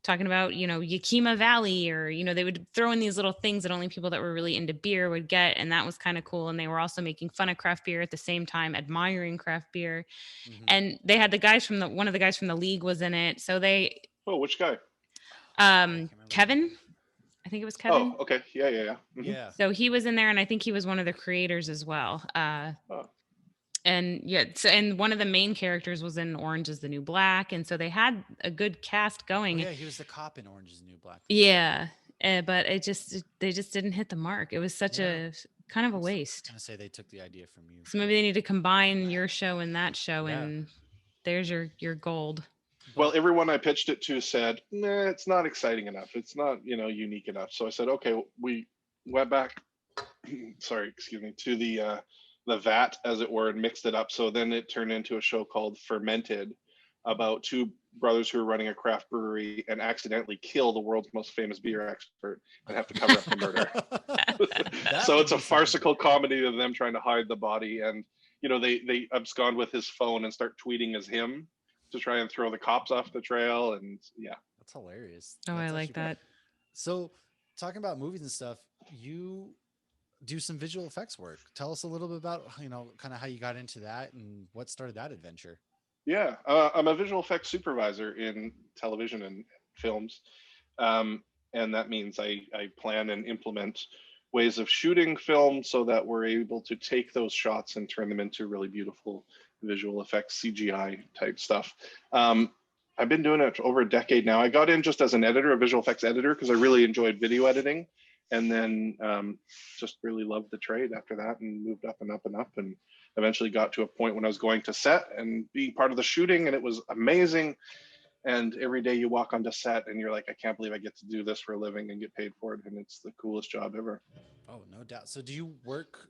talking about, Yakima Valley, or, they would throw in these little things that only people that were really into beer would get. And that was kind of cool. And they were also making fun of craft beer at the same time, admiring craft beer. Mhm. And they had one of the guys from the league was in it. So they, Oh, which guy? Kevin, I think it was Kevin. Oh, okay. Yeah. Mhm. Yeah. So he was in there, and I think he was one of the creators as well. And and one of the main characters was in Orange is the New Black, and so they had a good cast going. Yeah, he was the cop in Orange is the New Black. Yeah, but they just didn't hit the mark. It was such a kind of a waste. I was gonna say they took the idea from you. So maybe they need to combine your show and that show, Yeah. and there's your gold. Well, everyone I pitched it to said, "Nah, it's not exciting enough. It's not, unique enough." So I said, "Okay." We went back, sorry, excuse me, to the vat, as it were, and mixed it up. So then it turned into a show called Fermented, about two brothers who are running a craft brewery and accidentally kill the world's most famous beer expert and have to cover up the murder. So it's a farcical comedy of them trying to hide the body, and they abscond with his phone and start tweeting as him to try and throw the cops off the trail. And yeah, that's hilarious. Oh, That's I like actually that. So talking about movies and stuff, you do some visual effects work. Tell us a little bit about kind of how you got into that and what started that adventure. Yeah, I'm a visual effects supervisor in television and films, and that means I plan and implement ways of shooting film so that we're able to take those shots and turn them into really beautiful visual effects, CGI type stuff. I've been doing it for over a decade now. I got in just as an editor, a visual effects editor, because I really enjoyed video editing, and then just really loved the trade after that, and moved up and up and up, and eventually got to a point when I was going to set and being part of the shooting, and it was amazing. And every day you walk onto set and you're like, I can't believe I get to do this for a living and get paid for it, and it's the coolest job ever. Oh, no doubt. So do you work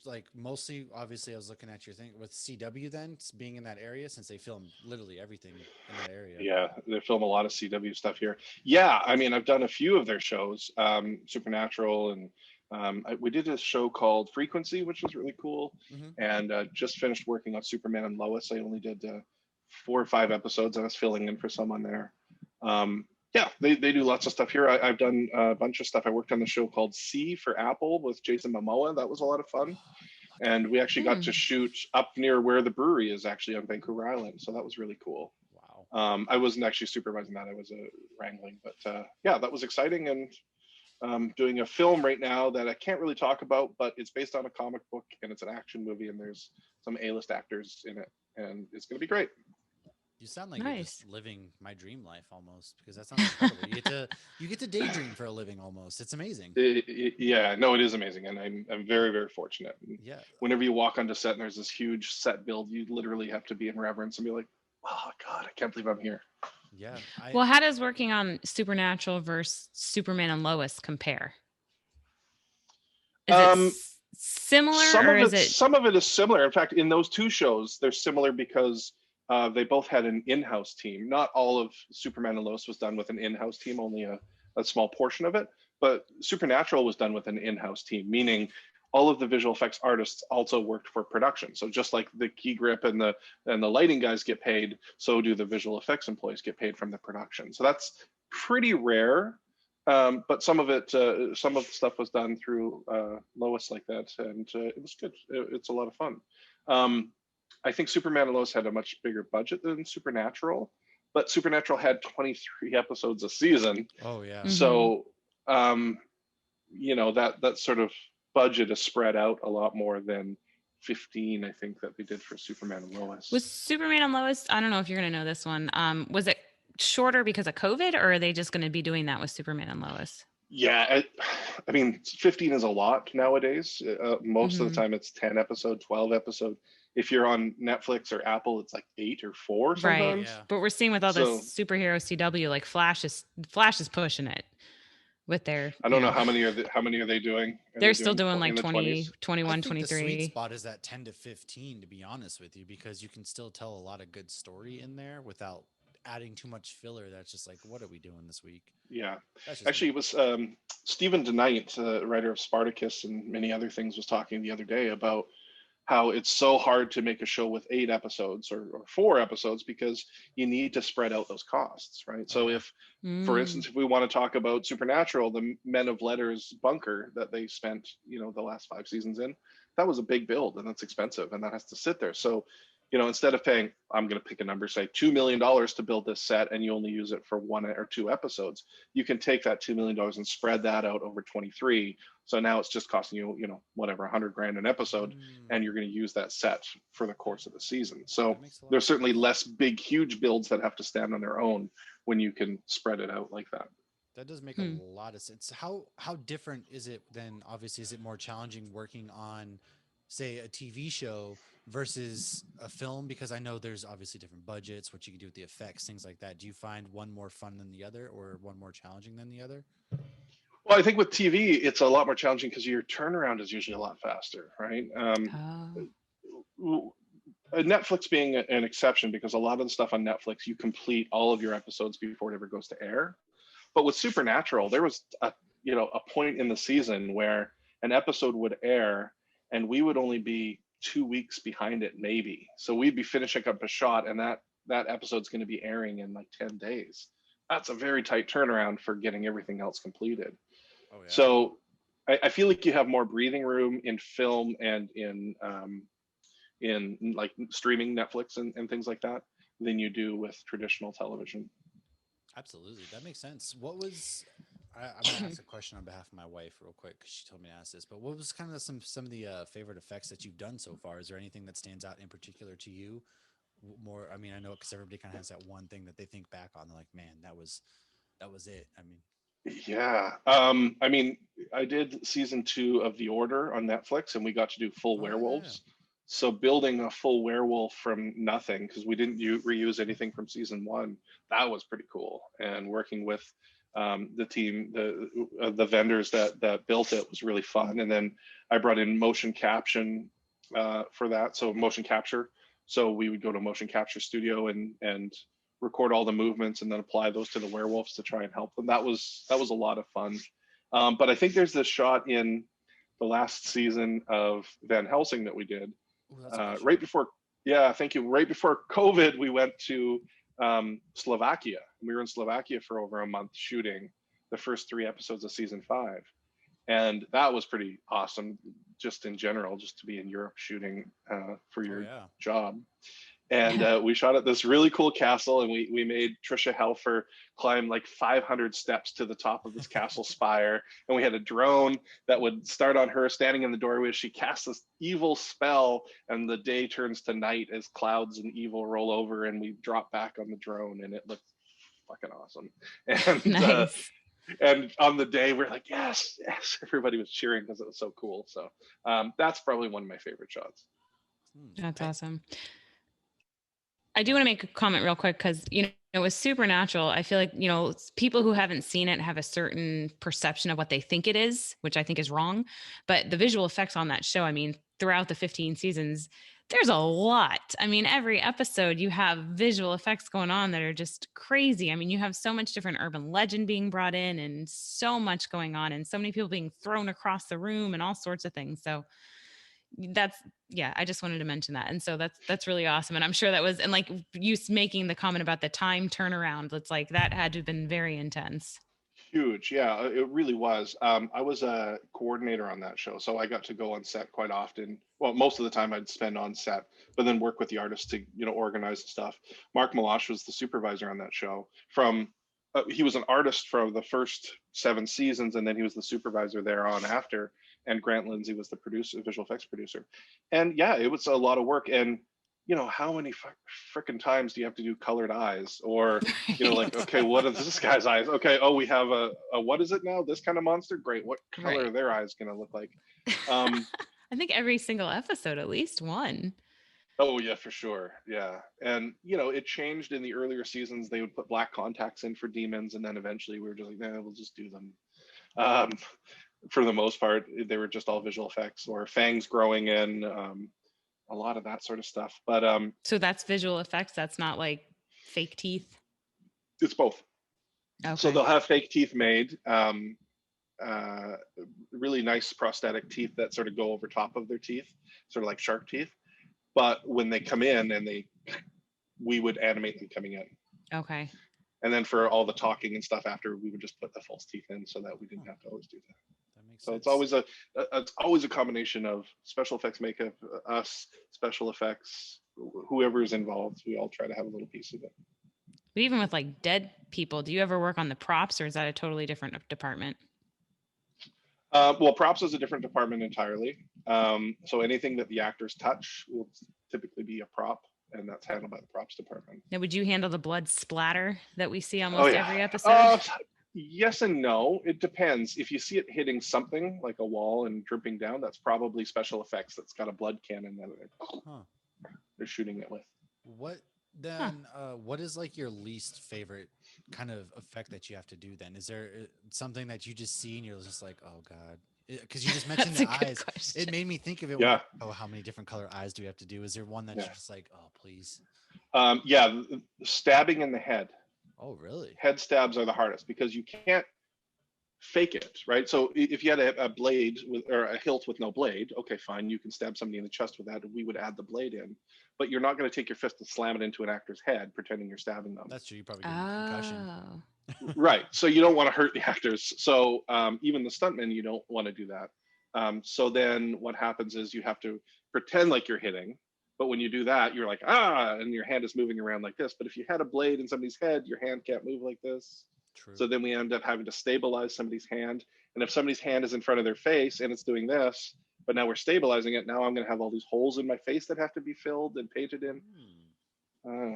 like mostly, obviously I was looking at your thing with CW then, being in that area, since they film literally everything in that area? Yeah, they film a lot of CW stuff here. Yeah, I mean, I've done a few of their shows, Supernatural, and we did a show called Frequency, which was really cool. And just finished working on Superman and Lois. I only did 4 or 5 episodes. I was filling in for someone there. Yeah, they do lots of stuff here. I've done a bunch of stuff. I worked on the show called C for Apple with Jason Momoa. That was a lot of fun. And we actually got to shoot up near where the brewery is, actually on Vancouver Islands. So that was really cool. Wow. I wasn't actually supervising that. I was wrangling, but yeah, that was exciting. And doing a film right now that I can't really talk about, but it's based on a comic book and it's an action movie and there's some A-list actors in it and it's going to be great. You sound like you're Nice. just living my dream life almost, because that sounds incredible. You get to daydream for a living almost. It's amazing. Yeah, no, it is amazing, and I'm very, very fortunate. And Yeah. whenever you walk onto set and there's this huge set build, you literally have to be in reverence and be like, "Oh God, I can't believe I'm here." Yeah. Well, how does working on Supernatural versus Superman and Lois compare? Is it similar, or is it? Some of it is similar. In fact, in those two shows, they're similar because they both had an in-house team. Not all of Superman and Lois was done with an in-house team, only a small portion of it. But Supernatural was done with an in-house team, meaning all of the visual effects artists also worked for production. So just like the key grip and the lighting guys get paid, so do the visual effects employees get paid from the production. So that's pretty rare. But some of the stuff was done through Lois like that, and it was good. It's a lot of fun. I think Superman and Lois had a much bigger budget than Supernatural, but Supernatural had 23 episodes a season. Oh yeah. So, that sort of budget is spread out a lot more than 15, I think, that they did for Superman and Lois. Was Superman and Lois? I don't know if you're going to know this one. Was it shorter because of COVID, or are they just going to be doing that with Superman and Lois? Yeah, I mean, 15 is a lot nowadays. Most of the time, it's 10 episode, 12 episode. If you're on Netflix or Apple, it's like 8 or 4 sometimes. Right. Yeah. But we're seeing with all the superhero CW, like Flash is pushing it with their. I don't know how many are they doing? They're still doing like 20, 21, 23. The sweet spot is that 10 to 15, to be honest with you, because you can still tell a lot of good story in there without adding too much filler. That's just like, what are we doing this week? Yeah, actually, it was Stephen DeKnight, writer of Spartacus and many other things, was talking the other day about how it's so hard to make a show with 8 episodes or 4 episodes because you need to spread out those costs, right? So if, for instance, if we want to talk about Supernatural, the Men of Letters bunker that they spent, the last 5 seasons in, that was a big build and that's expensive and that has to sit there. So, instead of paying, I'm going to pick a number, say $2 million to build this set and you only use it for 1 or 2 episodes, you can take that $2 million and spread that out over 23. So now it's just costing you, whatever, $100,000 an episode, and you're going to use that set for the course of the season. So there's certainly less big, huge builds that have to stand on their own when you can spread it out like that. That does make a lot of sense. How different is it then? Obviously, is it more challenging working on, say, a TV show versus a film? Because I know there's obviously different budgets, what you can do with the effects, things like that. Do you find one more fun than the other or one more challenging than the other? Well, I think with TV, it's a lot more challenging because your turnaround is usually a lot faster, right? Netflix being an exception, because a lot of the stuff on Netflix, you complete all of your episodes before it ever goes to air. But with Supernatural, there was a point in the season where an episode would air and we would only be 2 weeks behind it, maybe. So we'd be finishing up a shot and that episode's going to be airing in like 10 days. That's a very tight turnaround for getting everything else completed. Oh, yeah. So I feel like you have more breathing room in film and in like streaming Netflix and things like that than you do with traditional television. Absolutely. That makes sense. What was, I'm going to ask a question on behalf of my wife real quick, because she told me to ask this, but what was kind of some of the favorite effects that you've done so far? Is there anything that stands out in particular to you? More, I mean, I know because everybody kind of has that one thing that they think back on. They're like, man, that was it. I mean, yeah. I mean, I did season 2 of The Order on Netflix, and we got to do full werewolves. Yeah. So building a full werewolf from nothing, because we didn't reuse anything from season 1, that was pretty cool. And working with the team, the vendors that built it was really fun. And then I brought in motion caption for that, so motion capture. So we would go to motion capture studio and record all the movements and then apply those to the werewolves to try and help them. That was a lot of fun. But I think there's this shot in the last season of Van Helsing that we did right before. Yeah, thank you. Right before COVID, we went to Slovakia. We were in Slovakia for over a month shooting the first 3 episodes of season 5. And that was pretty awesome, just in general, just to be in Europe shooting for your job. And we shot at this really cool castle, and we made Trisha Helfer climb like 500 steps to the top of this castle spire. And we had a drone that would start on her standing in the doorway as she casts this evil spell, and the day turns to night as clouds and evil roll over, and we drop back on the drone, and it looked fucking awesome. And Nice. and on the day we're like, yes, yes, everybody was cheering because it was so cool. So that's probably one of my favorite shots. That's awesome. I do want to make a comment real quick because, with Supernatural, I feel like, people who haven't seen it have a certain perception of what they think it is, which I think is wrong. But the visual effects on that show, I mean, throughout the 15 seasons, there's a lot. I mean, every episode you have visual effects going on that are just crazy. I mean, you have so much different urban legend being brought in and so much going on and so many people being thrown across the room and all sorts of things. So I just wanted to mention that. And so that's really awesome. And I'm sure that was, and like you making the comment about the time turnaround, it's like that had to have been very intense. Huge. Yeah, it really was. I was a coordinator on that show, so I got to go on set quite often. Well, most of the time I'd spend on set, but then work with the artists to, organize the stuff. Mark Malash was the supervisor on that show. He was an artist for the first 7 seasons, and then he was the supervisor there on after. And Grant Lindsay was the visual effects producer. And yeah, it was a lot of work. And how many freaking times do you have to do colored eyes? Or, like, okay, what is this guy's eyes? Okay, oh, we have a what is it now? This kind of monster? Great. What color are their eyes going to look like? I think every single episode, at least one. Oh, yeah, for sure. Yeah. And, it changed in the earlier seasons. They would put black contacts in for demons. And then eventually we were just like, nah, we'll just do them. For the most part, they were just all visual effects or fangs growing in. A lot of that sort of stuff. But so that's visual effects. That's not like fake teeth. It's both. Okay. So they'll have fake teeth made, really nice prosthetic teeth that sort of go over top of their teeth, sort of like shark teeth. But when they come in, we would animate them coming in. Okay. And then for all the talking and stuff after, we would just put the false teeth in so that we didn't have to always do that. So it's always a combination of special effects makeup, us, special effects, whoever's involved. We all try to have a little piece of it. But even with like dead people, do you ever work on the props, or is that a totally different department? Well, props is a different department entirely. So anything that the actors touch will typically be a prop, and that's handled by the props department. Now, would you handle the blood splatter that we see almost every episode? Yes and no. It depends. If you see it hitting something like a wall and dripping down, that's probably special effects. That's got a blood cannon that they're shooting it with. What then? What is like your least favorite kind of effect that you have to do? Then is there something that you just see and you're just like, oh god? Because you just mentioned the eyes. It made me think of it. Yeah. How many different color eyes do we have to do? Is there one that you're just like, oh please? Yeah, stabbing in the head. Oh, really? Head stabs are the hardest because you can't fake it, right? So if you had a blade or a hilt with no blade, okay, fine, you can stab somebody in the chest with that, and we would add the blade in. But you're not going to take your fist and slam it into an actor's head pretending you're stabbing them. That's true. You probably get a concussion. Right. So you don't want to hurt the actors. So even the stuntmen, you don't want to do that. So then what happens is you have to pretend like you're hitting. But when you do that, you're like, and your hand is moving around like this. But if you had a blade in somebody's head, your hand can't move like this. True. So then we end up having to stabilize somebody's hand. And if somebody's hand is in front of their face and it's doing this, but now we're stabilizing it, now I'm going to have all these holes in my face that have to be filled and painted in.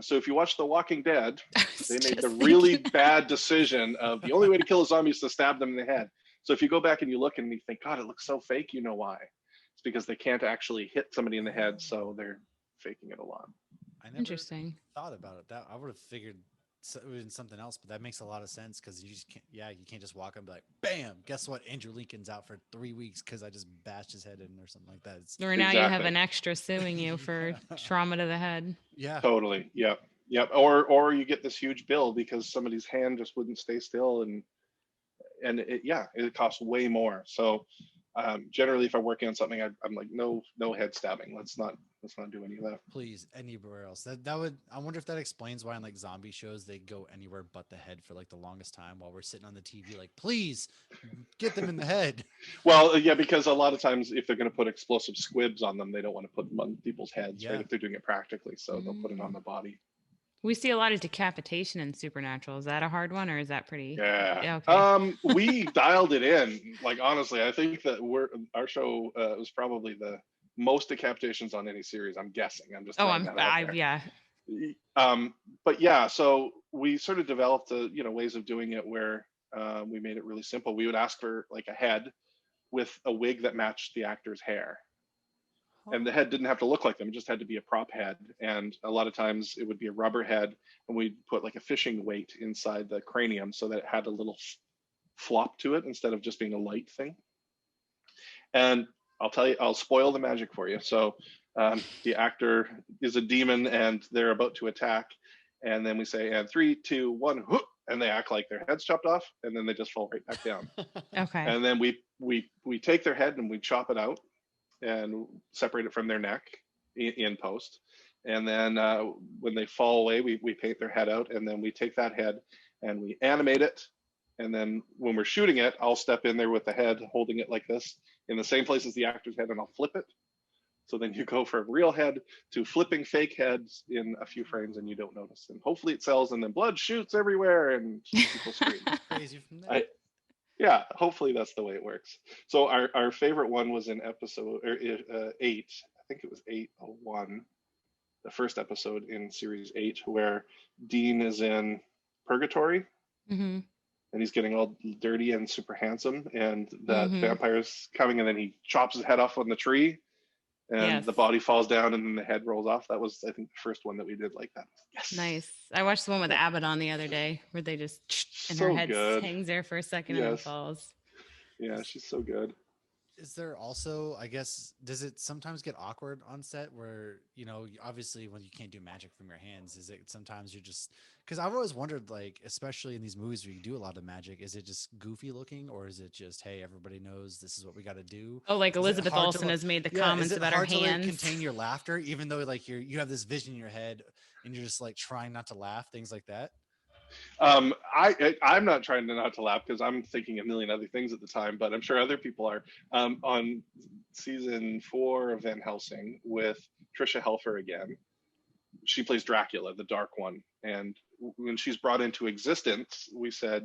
So if you watch The Walking Dead, they made the really bad decision of the only way to kill a zombie is to stab them in the head. So if you go back and you look and you think, God, it looks so fake, you know why. It's because they can't actually hit somebody in the head, so they're faking it a lot. I never Interesting. thought about it. That I would have figured it was something else, but that makes a lot of sense because you just can't. Yeah, you can't just walk up and be like, "Bam! Guess what? Andrew Lincoln's out for 3 weeks because I just bashed his head in or something like that." Or now you have an extra suing you for trauma to the head. Yeah, totally. Yep. Or you get this huge bill because somebody's hand just wouldn't stay still, and it costs way more. So generally, if I'm working on something, I'm like, no head stabbing. Let's not let's not do any of that. Please, anywhere else. That would. I wonder if that explains why in like zombie shows they go anywhere but the head for like the longest time while we're sitting on the TV. Like, please get them in the head. Well, yeah, because a lot of times if they're going to put explosive squibs on them, they don't want to put them on people's heads, right? Yeah. If they're doing it practically, so they'll put it on the body. We see a lot of decapitation in Supernatural. Is that a hard one, or is that pretty? Yeah. Okay. We dialed it in. Like honestly, I think that our show was probably the most decapitations on any series. I'm guessing. I'm just Oh, throwing that out there. yeah. But yeah, so we sort of developed ways of doing it where we made it really simple. We would ask for like a head with a wig that matched the actor's hair. And the head didn't have to look like them; it just had to be a prop head. And a lot of times it would be a rubber head, and we'd put like a fishing weight inside the cranium so that it had a little flop to it instead of just being a light thing. And I'll tell you, I'll spoil the magic for you. So the actor is a demon, and they're about to attack, and then we say, "And 3, 2, 1," whoop, and they act like their head's chopped off, and then they just fall right back down. Okay. And then we take their head and we chop it out and separate it from their neck in post. And then when they fall away, we paint their head out, and then we take that head and we animate it. And then when we're shooting it, I'll step in there with the head holding it like this in the same place as the actor's head, and I'll flip it. So then you go from real head to flipping fake heads in a few frames, and you don't notice. And hopefully it sells, and then blood shoots everywhere and people scream. Crazy from there. Yeah, hopefully that's the way it works. So our favorite one was in episode 8. I think it was 801, the first episode in series 8, where Dean is in purgatory, and he's getting all dirty and super handsome, and that vampire's coming, and then he chops his head off on the tree, and the body falls down, and then the head rolls off. That was, I think, the first one that we did like that. Yes. Nice. I watched the one with Abaddon the other day where they just and her head hangs there for a second and falls. Yeah, she's so good. Is there also, I guess, does it sometimes get awkward on set where, obviously when you can't do magic from your hands, is it sometimes you're just, because I've always wondered, like, especially in these movies where you do a lot of magic, is it just goofy looking, or is it just, hey, everybody knows this is what we got to do? Oh, like Elizabeth Olsen has made the comments about her hands. To contain your laughter, even though like you have this vision in your head and you're just like trying not to laugh, things like that? I'm not trying to not to laugh because I'm thinking a million other things at the time, but I'm sure other people are. On season 4 of Van Helsing with Trisha Helfer again, she plays Dracula, the dark one. And when she's brought into existence, we said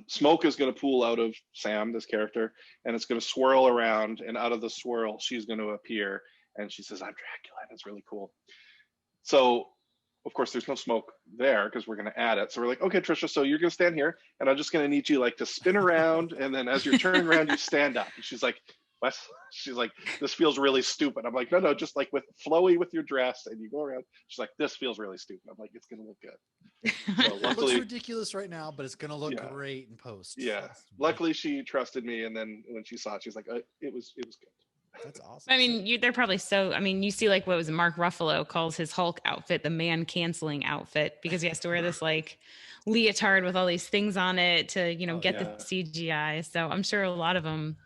smoke is going to pool out of Sam, this character, and it's going to swirl around, and out of the swirl, she's going to appear. And she says, "I'm Dracula." And it's really cool. So of course, there's no smoke there because we're going to add it. So we're like, okay, Trisha, so you're going to stand here, and I'm just going to need you like to spin around, and then as you're turning around, you stand up. And she's like, what? She's like, this feels really stupid. I'm like, no, just like with flowy with your dress, and you go around. She's like, this feels really stupid. I'm like, it's going to look good. So luckily, it looks ridiculous right now, but it's going to look great in post. Yeah. Luckily, she trusted me, and then when she saw it, she's like, it was good. That's awesome. I mean, they're probably you see like what was it, Mark Ruffalo calls his Hulk outfit the man canceling outfit because he has to wear this like leotard with all these things on it to, get the CGI. So I'm sure a lot of them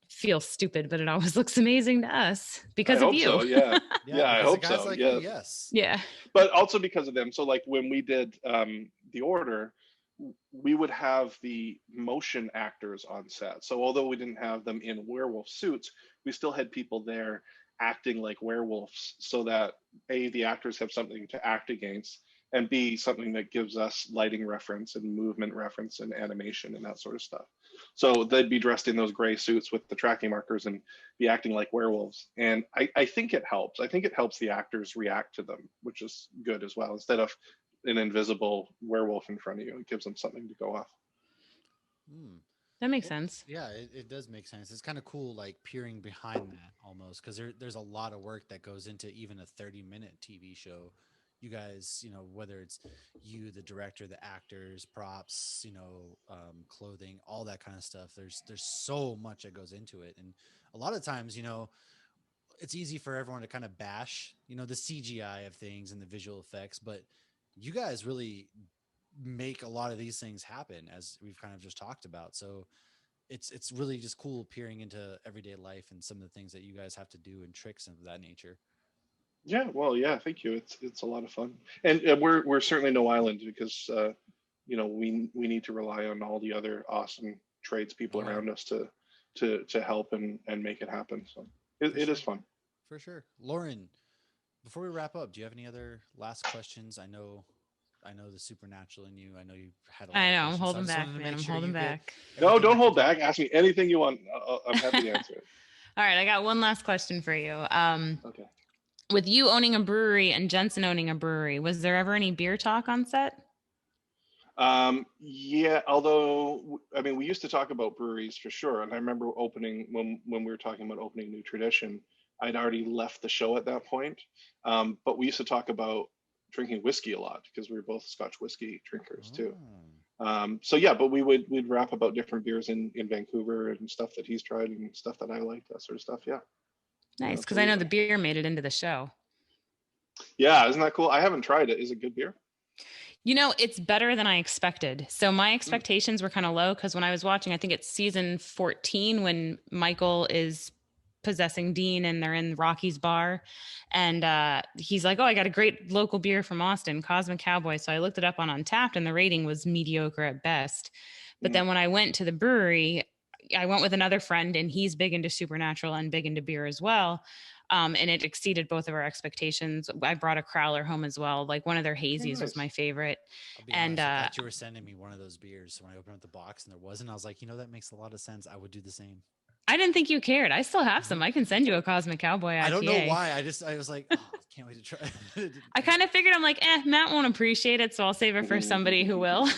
feel stupid, but it always looks amazing to us because of you. So, yeah. I hope so. Like yes. Yeah. But also because of them. So like when we did The Order, we would have the motion actors on set. So although we didn't have them in werewolf suits, we still had people there acting like werewolves so that A, the actors have something to act against, and B, something that gives us lighting reference and movement reference and animation and that sort of stuff. So they'd be dressed in those gray suits with the tracking markers and be acting like werewolves. And I think it helps. I think it helps the actors react to them, which is good as well. Instead of an invisible werewolf in front of you, it gives them something to go off. That makes sense. Yeah, it does make sense. It's kind of cool, like peering behind that almost, because there's a lot of work that goes into even a 30-minute TV show. You guys, whether it's you, the director, the actors, props, clothing, all that kind of stuff. There's so much that goes into it, and a lot of times, it's easy for everyone to kind of bash, the CGI of things and the visual effects, but you guys really make a lot of these things happen, as we've kind of just talked about. So it's really just cool peering into everyday life and some of the things that you guys have to do and tricks of that nature. Yeah, well, yeah, thank you. It's a lot of fun, and we're certainly no island because we need to rely on all the other awesome tradespeople Oh yeah, around us to help and make it happen. So for it is sure, fun. for sure. Lauren, before we wrap up, do you have any other last questions? I know the supernatural in you. I know you had a lot I of know. I'm questions, so I holding just wanted back, to man. make I'm sure holding you get back. No, everything don't you could hold get. back. Ask me anything you want. I'm happy to answer it. All right, I got one last question for you. Okay. With you owning a brewery and Jensen owning a brewery, was there ever any beer talk on set? Yeah, although I mean, we used to talk about breweries for sure, and I remember opening when we were talking about opening New Tradition. I'd already left the show at that point, but we used to talk about drinking whiskey a lot because we were both Scotch whiskey drinkers too. Oh, So yeah, but we'd rap about different beers in Vancouver and stuff that he's tried and stuff that I liked, that sort of stuff. Yeah, Nice, because I know the absolutely. beer made it into the show. Yeah, isn't that cool? I haven't tried it. Is it good beer? It's better than I expected. So my Mm, expectations were kind of low because when I was watching, I think it's season 14 when Michael is possessing Dean and they're in Rocky's bar. And he's like, oh, I got a great local beer from Austin, Cosmic Cowboy. So I looked it up on Untapped and the rating was mediocre at best. But mm. then when I went to the brewery, I went with another friend and he's big into supernatural and big into beer as well. And it exceeded both of our expectations. I brought a crowler home as well. Like one of their Oh, hazies was my nice. favorite. I'll be And honest. I thought you were sending me one of those beers. So when I opened up the box and there wasn't, I was like, that makes a lot of sense. I would do the same. I didn't think you cared. I still have some. I can send you a Cosmic Cowboy I don't know IPA. why. I was like, oh, can't wait to try. I kind of figured I'm like, Matt won't appreciate it, so I'll save it for somebody who will.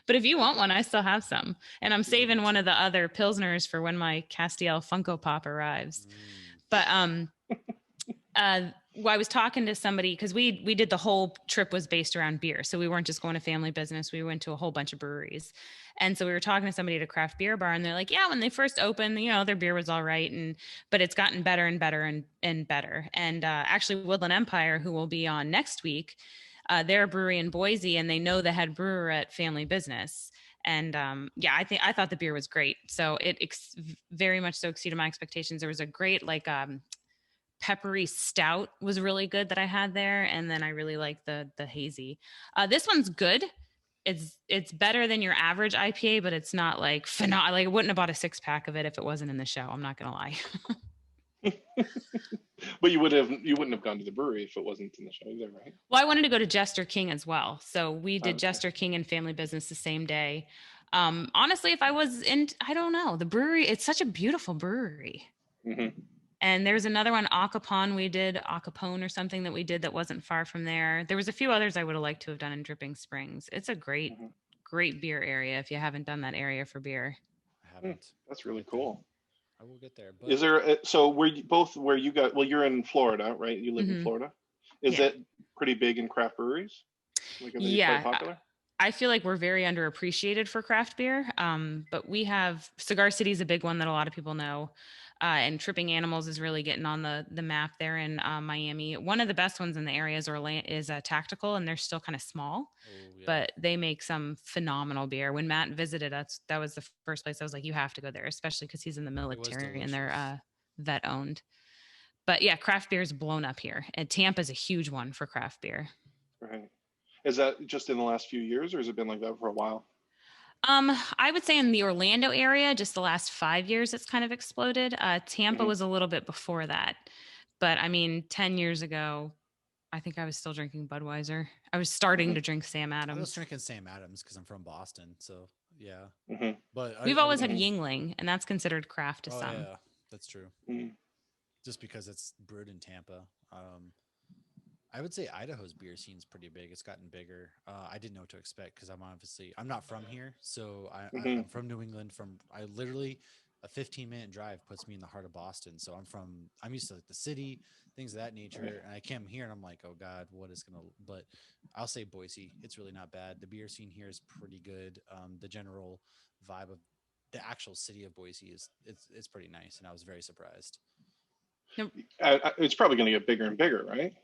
But if you want one, I still have some. And I'm Love saving it. one of the other Pilsners for when my Castiel Funko Pop arrives. Mm. But well, I was talking to somebody because we did the whole trip was based around beer, so we weren't just going to family business. We went to a whole bunch of breweries, and so we were talking to somebody at a craft beer bar, and they're like, "Yeah, when they first opened, their beer was all right, but it's gotten better and better and better." And actually, Woodland Empire, who will be on next week, they're a brewery in Boise, and they know the head brewer at Family Business. And yeah, I thought the beer was great, so it very much so exceeded my expectations. There was a great peppery stout was really good that I had there, and then I really like the hazy. This one's good. It's better than your average IPA, but it's not like phenomenal. Like I wouldn't have bought a 6 pack of it if it wasn't in the show. I'm not gonna lie. But you wouldn't have gone to the brewery if it wasn't in the show either, right? Well, I wanted to go to Jester King as well, so we Oh, did okay. Jester King and Family Business the same day. Honestly, if I was in, I don't know, the brewery. It's such a beautiful brewery. Hmm. And there's another one, Acapon, we did Acapone or something that we did that wasn't far from there. There was a few others I would have liked to have done in Dripping Springs. It's a great, Hmm. great beer area if you haven't done that area for beer. I haven't. That's I'll really get there. cool. I will get there. But Is there so where you both where you got well, you're in Florida, right? You live in Hmm. Florida. Is Yeah. it pretty big in craft breweries? Like, are they quite Yeah. popular? I feel like we're very underappreciated for craft beer. But we have Cigar City is a big one that a lot of people know. And Tripping Animals is really getting on the map there in Miami. One of the best ones in the area is Tactical, and they're still kind of small, oh yeah, but they make some phenomenal beer. When Matt visited us, that was the first place I was like, you have to go there, especially because he's in the it was military and they're delicious. vet owned. But yeah, craft beer is blown up here, and Tampa is a huge one for craft beer. Right. Is that just in the last few years, or has it been like that for a while? I would say in the Orlando area, just the last 5 years, it's kind of exploded. Tampa Hmm. was a little bit before that, but I mean, 10 years ago, I think I was still drinking Budweiser. I was starting Hmm. to drink Sam I was Adams. drinking Sam Adams because I'm from Boston. So yeah, Hmm. but We've I always would. had Hmm. Yingling, and that's considered craft to Oh some. yeah, that's true. Hmm. Just because it's brewed in Tampa. I would say Idaho's beer scene's pretty big. It's gotten bigger. I didn't know what to expect because I'm not from here, so Hmm. I'm from New England. I literally a 15-minute drive puts me in the heart of Boston. So I'm used to like the city, things of that nature, and I came here and I'm like, oh God, what is gonna? But I'll say Boise. It's really not bad. The beer scene here is pretty good. The general vibe of the actual city of Boise it's pretty nice, and I was very surprised. No, It's probably going to get bigger and bigger, right?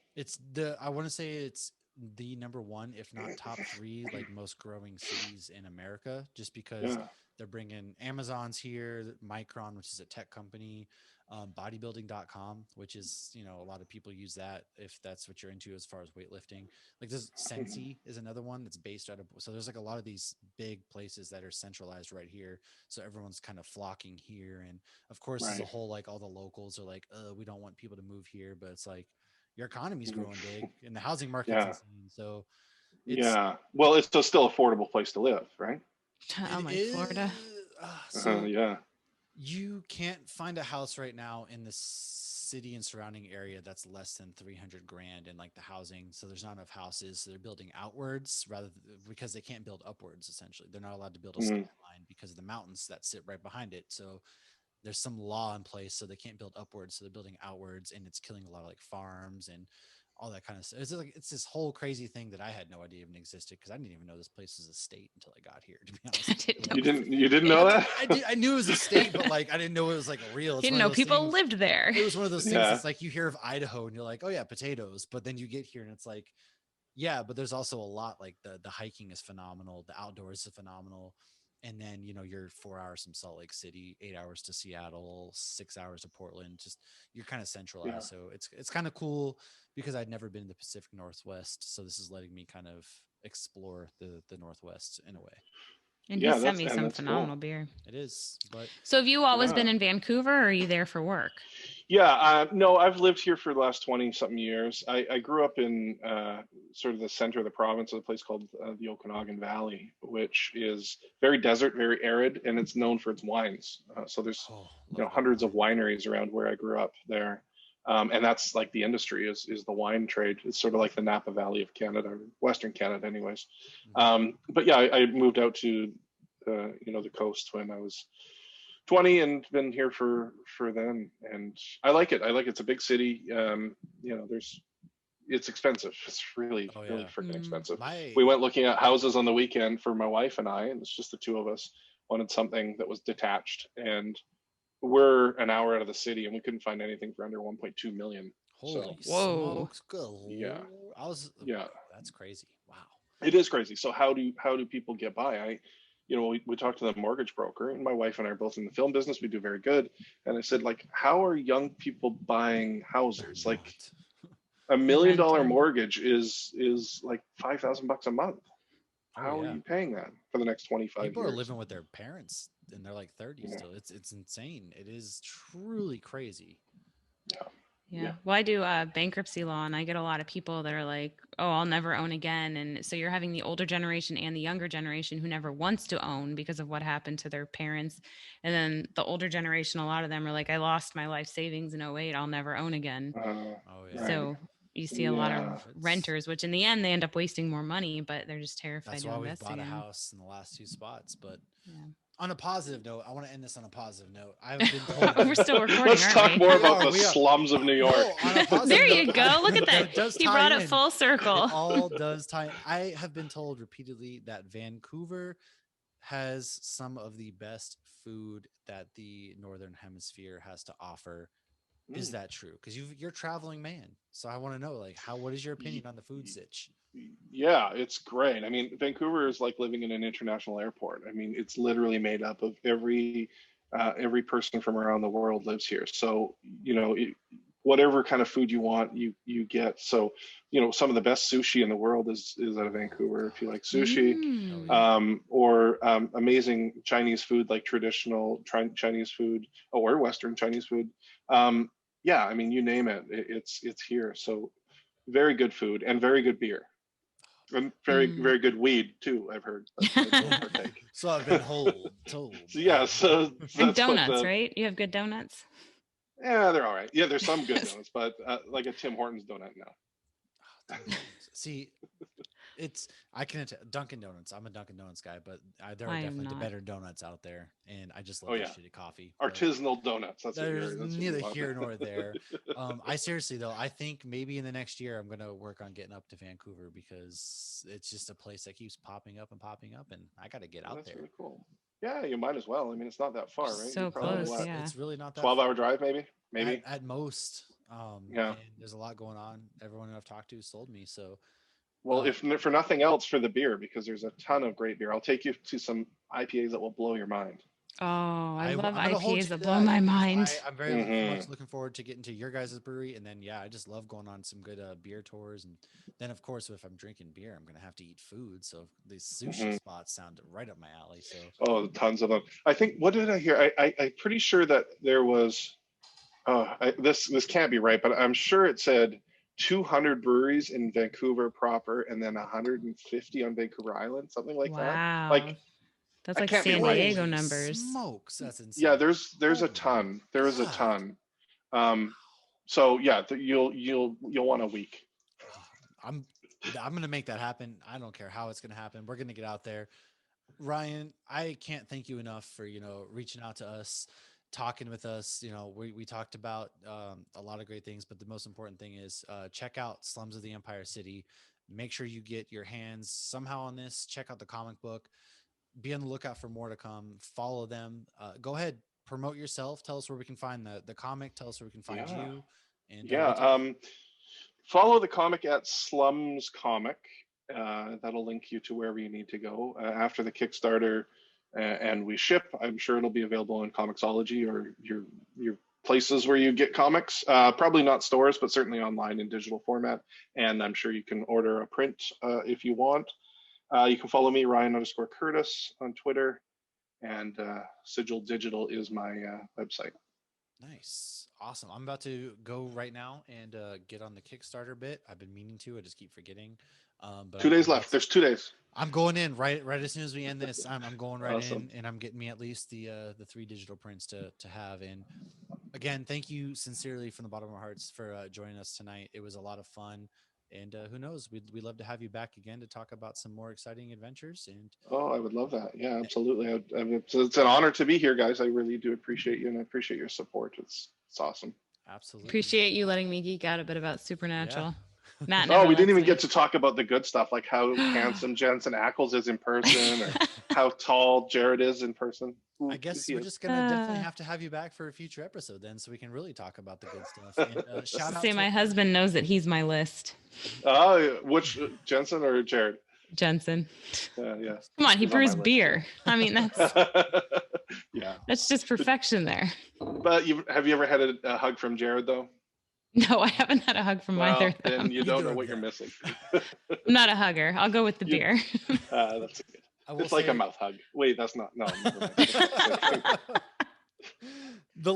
I want to say it's the number one, if not top three, like most growing cities in America, just because Yeah. they're bringing Amazon's here, Micron, which is a tech company. bodybuilding.com, which is, you know, a lot of people use that if that's what you're into as far as weightlifting. Like this Sensi is another one that's based out of, so there's like a lot of these big places that are centralized right here. So everyone's kind of flocking here. And of course, there's a Right. whole, like all the locals are like, we don't want people to move here, but it's like your economy's growing big and the housing market's Yeah. insane. So it's, Yeah. Well, it's a still affordable place to live, right? it Like is, Florida. so Yeah. you can't find a house right now in the city and surrounding area that's less than 300 grand in like the housing. So there's not enough houses. So they're building outwards because they can't build upwards. Essentially, they're not allowed to build a Mhm. skyline because of the mountains that sit right behind it. So there's some law in place, so they can't build upwards. So they're building outwards, and it's killing a lot of like farms and all that kind of stuff. It's like it's this whole crazy thing that I had no idea even existed because I didn't even know this place was a state until I got here. To be honest, I didn't know. You didn't know that? I knew it was a state, but like I didn't know it was like a real. It's Didn't one of know those people things. lived there. It was one of those things. Yeah. It's like you hear of Idaho and you're like, oh yeah, potatoes, but then you get here and it's like, yeah, but there's also a lot like the hiking is phenomenal, the outdoors is phenomenal, and then you know you're 4 hours from Salt Lake City, 8 hours to Seattle, 6 hours to Portland. Just you're kind of centralized, Yeah. so it's kind of cool because I'd never been in the Pacific Northwest, so this is letting me kind of explore the Northwest in a way. And he Yeah, sent me that's some cool. phenomenal beer. It is, but So have you always Yeah. been in Vancouver, or are you there for work? Yeah, no, I've lived here for the last 20 something years. I grew up in sort of the center of the province of a place called the Okanagan Valley, which is very desert, very arid, and it's known for its wines. So there's oh, hundreds of wineries around where I grew up there. And that's like the industry is the wine trade. It's sort of like the Napa Valley of Canada, or Western Canada anyways. But yeah, I moved out to the coast when I was 20 and been here for then, and I like it. It's a big city. It's expensive. It's really Oh really yeah, freaking expensive. my We went looking at houses on the weekend for my wife and I, and it's just the two of us. Wanted something that was detached, and we're an hour out of the city, and we couldn't find anything for under 1.2 million. holy So Whoa. smokes, good. yeah, I was yeah, that's crazy. Wow. it is crazy. So how do people get by? We talked to the mortgage broker, and my wife and I are both in the film business. We do very good. And I said, like, how are young people buying houses? They're Like not. $1 million Renting. mortgage is like $5,000 a month. Oh How are yeah. you paying that for the next 25 People years? are living with their parents and they're like 30 Yeah. still. It's insane. It is truly crazy. Yeah. Yeah. Well, I do bankruptcy law, and I get a lot of people that are like, "Oh, I'll never own again." And so you're having the older generation and the younger generation who never wants to own because of what happened to their parents. And then the older generation, a lot of them are like, "I lost my life savings in '08. I'll never own again." Oh yeah. Right. So you see a lot Yeah. of renters, which in the end they end up wasting more money, but they're just terrified That's to why we've invest bought a again. house in the last two spots. But Yeah. on a positive note, I want to end this on a positive note. I've been told We're still recording, Let's aren't talk we? more We about are, the we are. slums of New York. No, on a positive There you note, go. Look at that. It does He tie brought it in. full circle. It all does tie. I have been told repeatedly that Vancouver has some of the best food that the Northern Hemisphere has to offer. Is Mm. that true? Because you're a traveling man, so I want to know, like, what is your opinion on the food sitch? Yeah, it's great. I mean, Vancouver is like living in an international airport. I mean, it's literally made up of every person from around the world lives here. So, whatever kind of food you want, you get. So, some of the best sushi in the world is out of Vancouver. If you like sushi, Mm. or amazing Chinese food, like traditional Chinese food or Western Chinese food. Yeah, I mean, you name it, it's here. So very good food and very good beer. And very, Mm. very good weed too, I've heard. But I don't partake. So I've been told. So yeah, so And that's what donuts, right? You have good donuts. yeah, they're all right. Yeah, there's some good donuts, but like a Tim Hortons donut, no. See, I can Dunkin' Donuts. I'm a Dunkin' Donuts guy, but there are I am definitely the not. better donuts out there, and I just love Oh their yeah, shitty coffee. But artisanal donuts. That's there's what neither you want. here nor there. I seriously though, I think maybe in the next year I'm gonna work on getting up to Vancouver because it's just a place that keeps popping up, and I got to get out That's there. really cool. Yeah, you might as well. I mean, it's not that far, right? So You probably close, what, yeah. It's really not that 12-hour drive, maybe. at most. Yeah. And there's a lot going on. Everyone I've talked to sold me. So Well, if for nothing else, for the beer, because there's a ton of great beer. I'll take you to some IPAs that will blow your mind. Oh, I love I'm gonna hold you IPAs to that blow my because mind. I'm very Mhm. much looking forward to getting to your guys' brewery, and then yeah, I just love going on some good beer tours, and then of course if I'm drinking beer, I'm gonna have to eat food. So these sushi Mhm. spots sound right up my alley. So Oh, tons of them. I think, what did I hear? I'm pretty sure that there was, this can't be right, but I'm sure it said 200 breweries in Vancouver proper and then 150 on Vancouver Island, something like that. Like, Wow. That's I like can't be San right. Diego holy numbers. smokes, that's Yeah, insane. there's Oh a my ton. There is a god. ton. Um, so yeah, you'll want a week. I'm I'm gonna make that happen. I don't care how it's gonna happen. We're gonna get out there. Ryan, I can't thank you enough for reaching out to us, talking with us. We talked about a lot of great things, but the most important thing is check out Slums of the Empire City. Make sure you get your hands somehow on this. Check out the comic book. Be on the lookout for more to come. Follow them. Go ahead, promote yourself. Tell us where we can find the comic. Tell us where we can find Yeah, you, and yeah. we'll take it. Follow the comic at Slums Comic. That'll link you to wherever you need to go after the Kickstarter, and we ship. I'm sure it'll be available in Comixology or your places where you get comics. Probably not stores, but certainly online in digital format. And I'm sure you can order a print if you want. You can follow me, Ryan_Curtis, on Twitter, and Sigil Digital is my website. Nice. Awesome. I'm about to go right now and get on the Kickstarter bit. I've been meaning to. I just keep forgetting. But 2 days left. There's 2 days. I'm going in right as soon as we end this. I'm going right Awesome. in, and I'm getting me at least the 3 digital prints to have. And again, thank you sincerely from the bottom of our hearts for joining us tonight. It was a lot of fun. And who knows? We'd love to have you back again to talk about some more exciting adventures. And Oh, I would love that. Yeah, absolutely. It's an honor to be here, guys. I really do appreciate you, and I appreciate your support. It's awesome. absolutely. Appreciate you letting me geek out a bit about Yeah. Supernatural. Matt Oh, never we didn't lets even me. get to talk about the good stuff, like how handsome Jensen Ackles is in person, or how tall Jared is in person. I Ooh, guess he we're is. just gonna definitely have to have you back for a future episode then, so we can really talk about the good stuff. And Just shout to out say, to my husband knows that he's my list. Oh, which Jensen or Jared? Jensen. Yeah, Come on, he he's on my brews list too. beer. I mean, Yeah, that's just perfection there. but have you ever had a hug from Jared though? No, I haven't had a hug from either Well, of then them. you don't Either know of what you're them. missing. I'm not a hugger. I'll go with the You, beer. that's good. I will It's like a say mouth hug. Wait, that's not. No, never mind. That's not the same thing.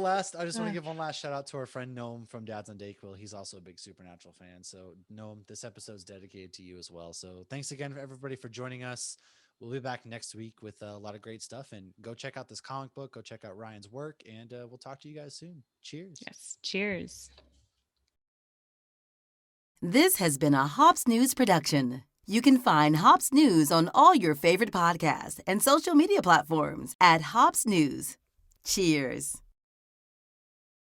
I just want to give one last shout out to our friend Noam from Dads on Dayquil. He's also a big Supernatural fan. So Noam, this episode's dedicated to you as well. So thanks again for everybody for joining us. We'll be back next week with a lot of great stuff, and go check out this comic book, go check out Ryan's work, and we'll talk to you guys soon. Cheers. Yes. Cheers. This has been a Hops News production. You can find Hops News on all your favorite podcasts and social media platforms at Hops News. Cheers.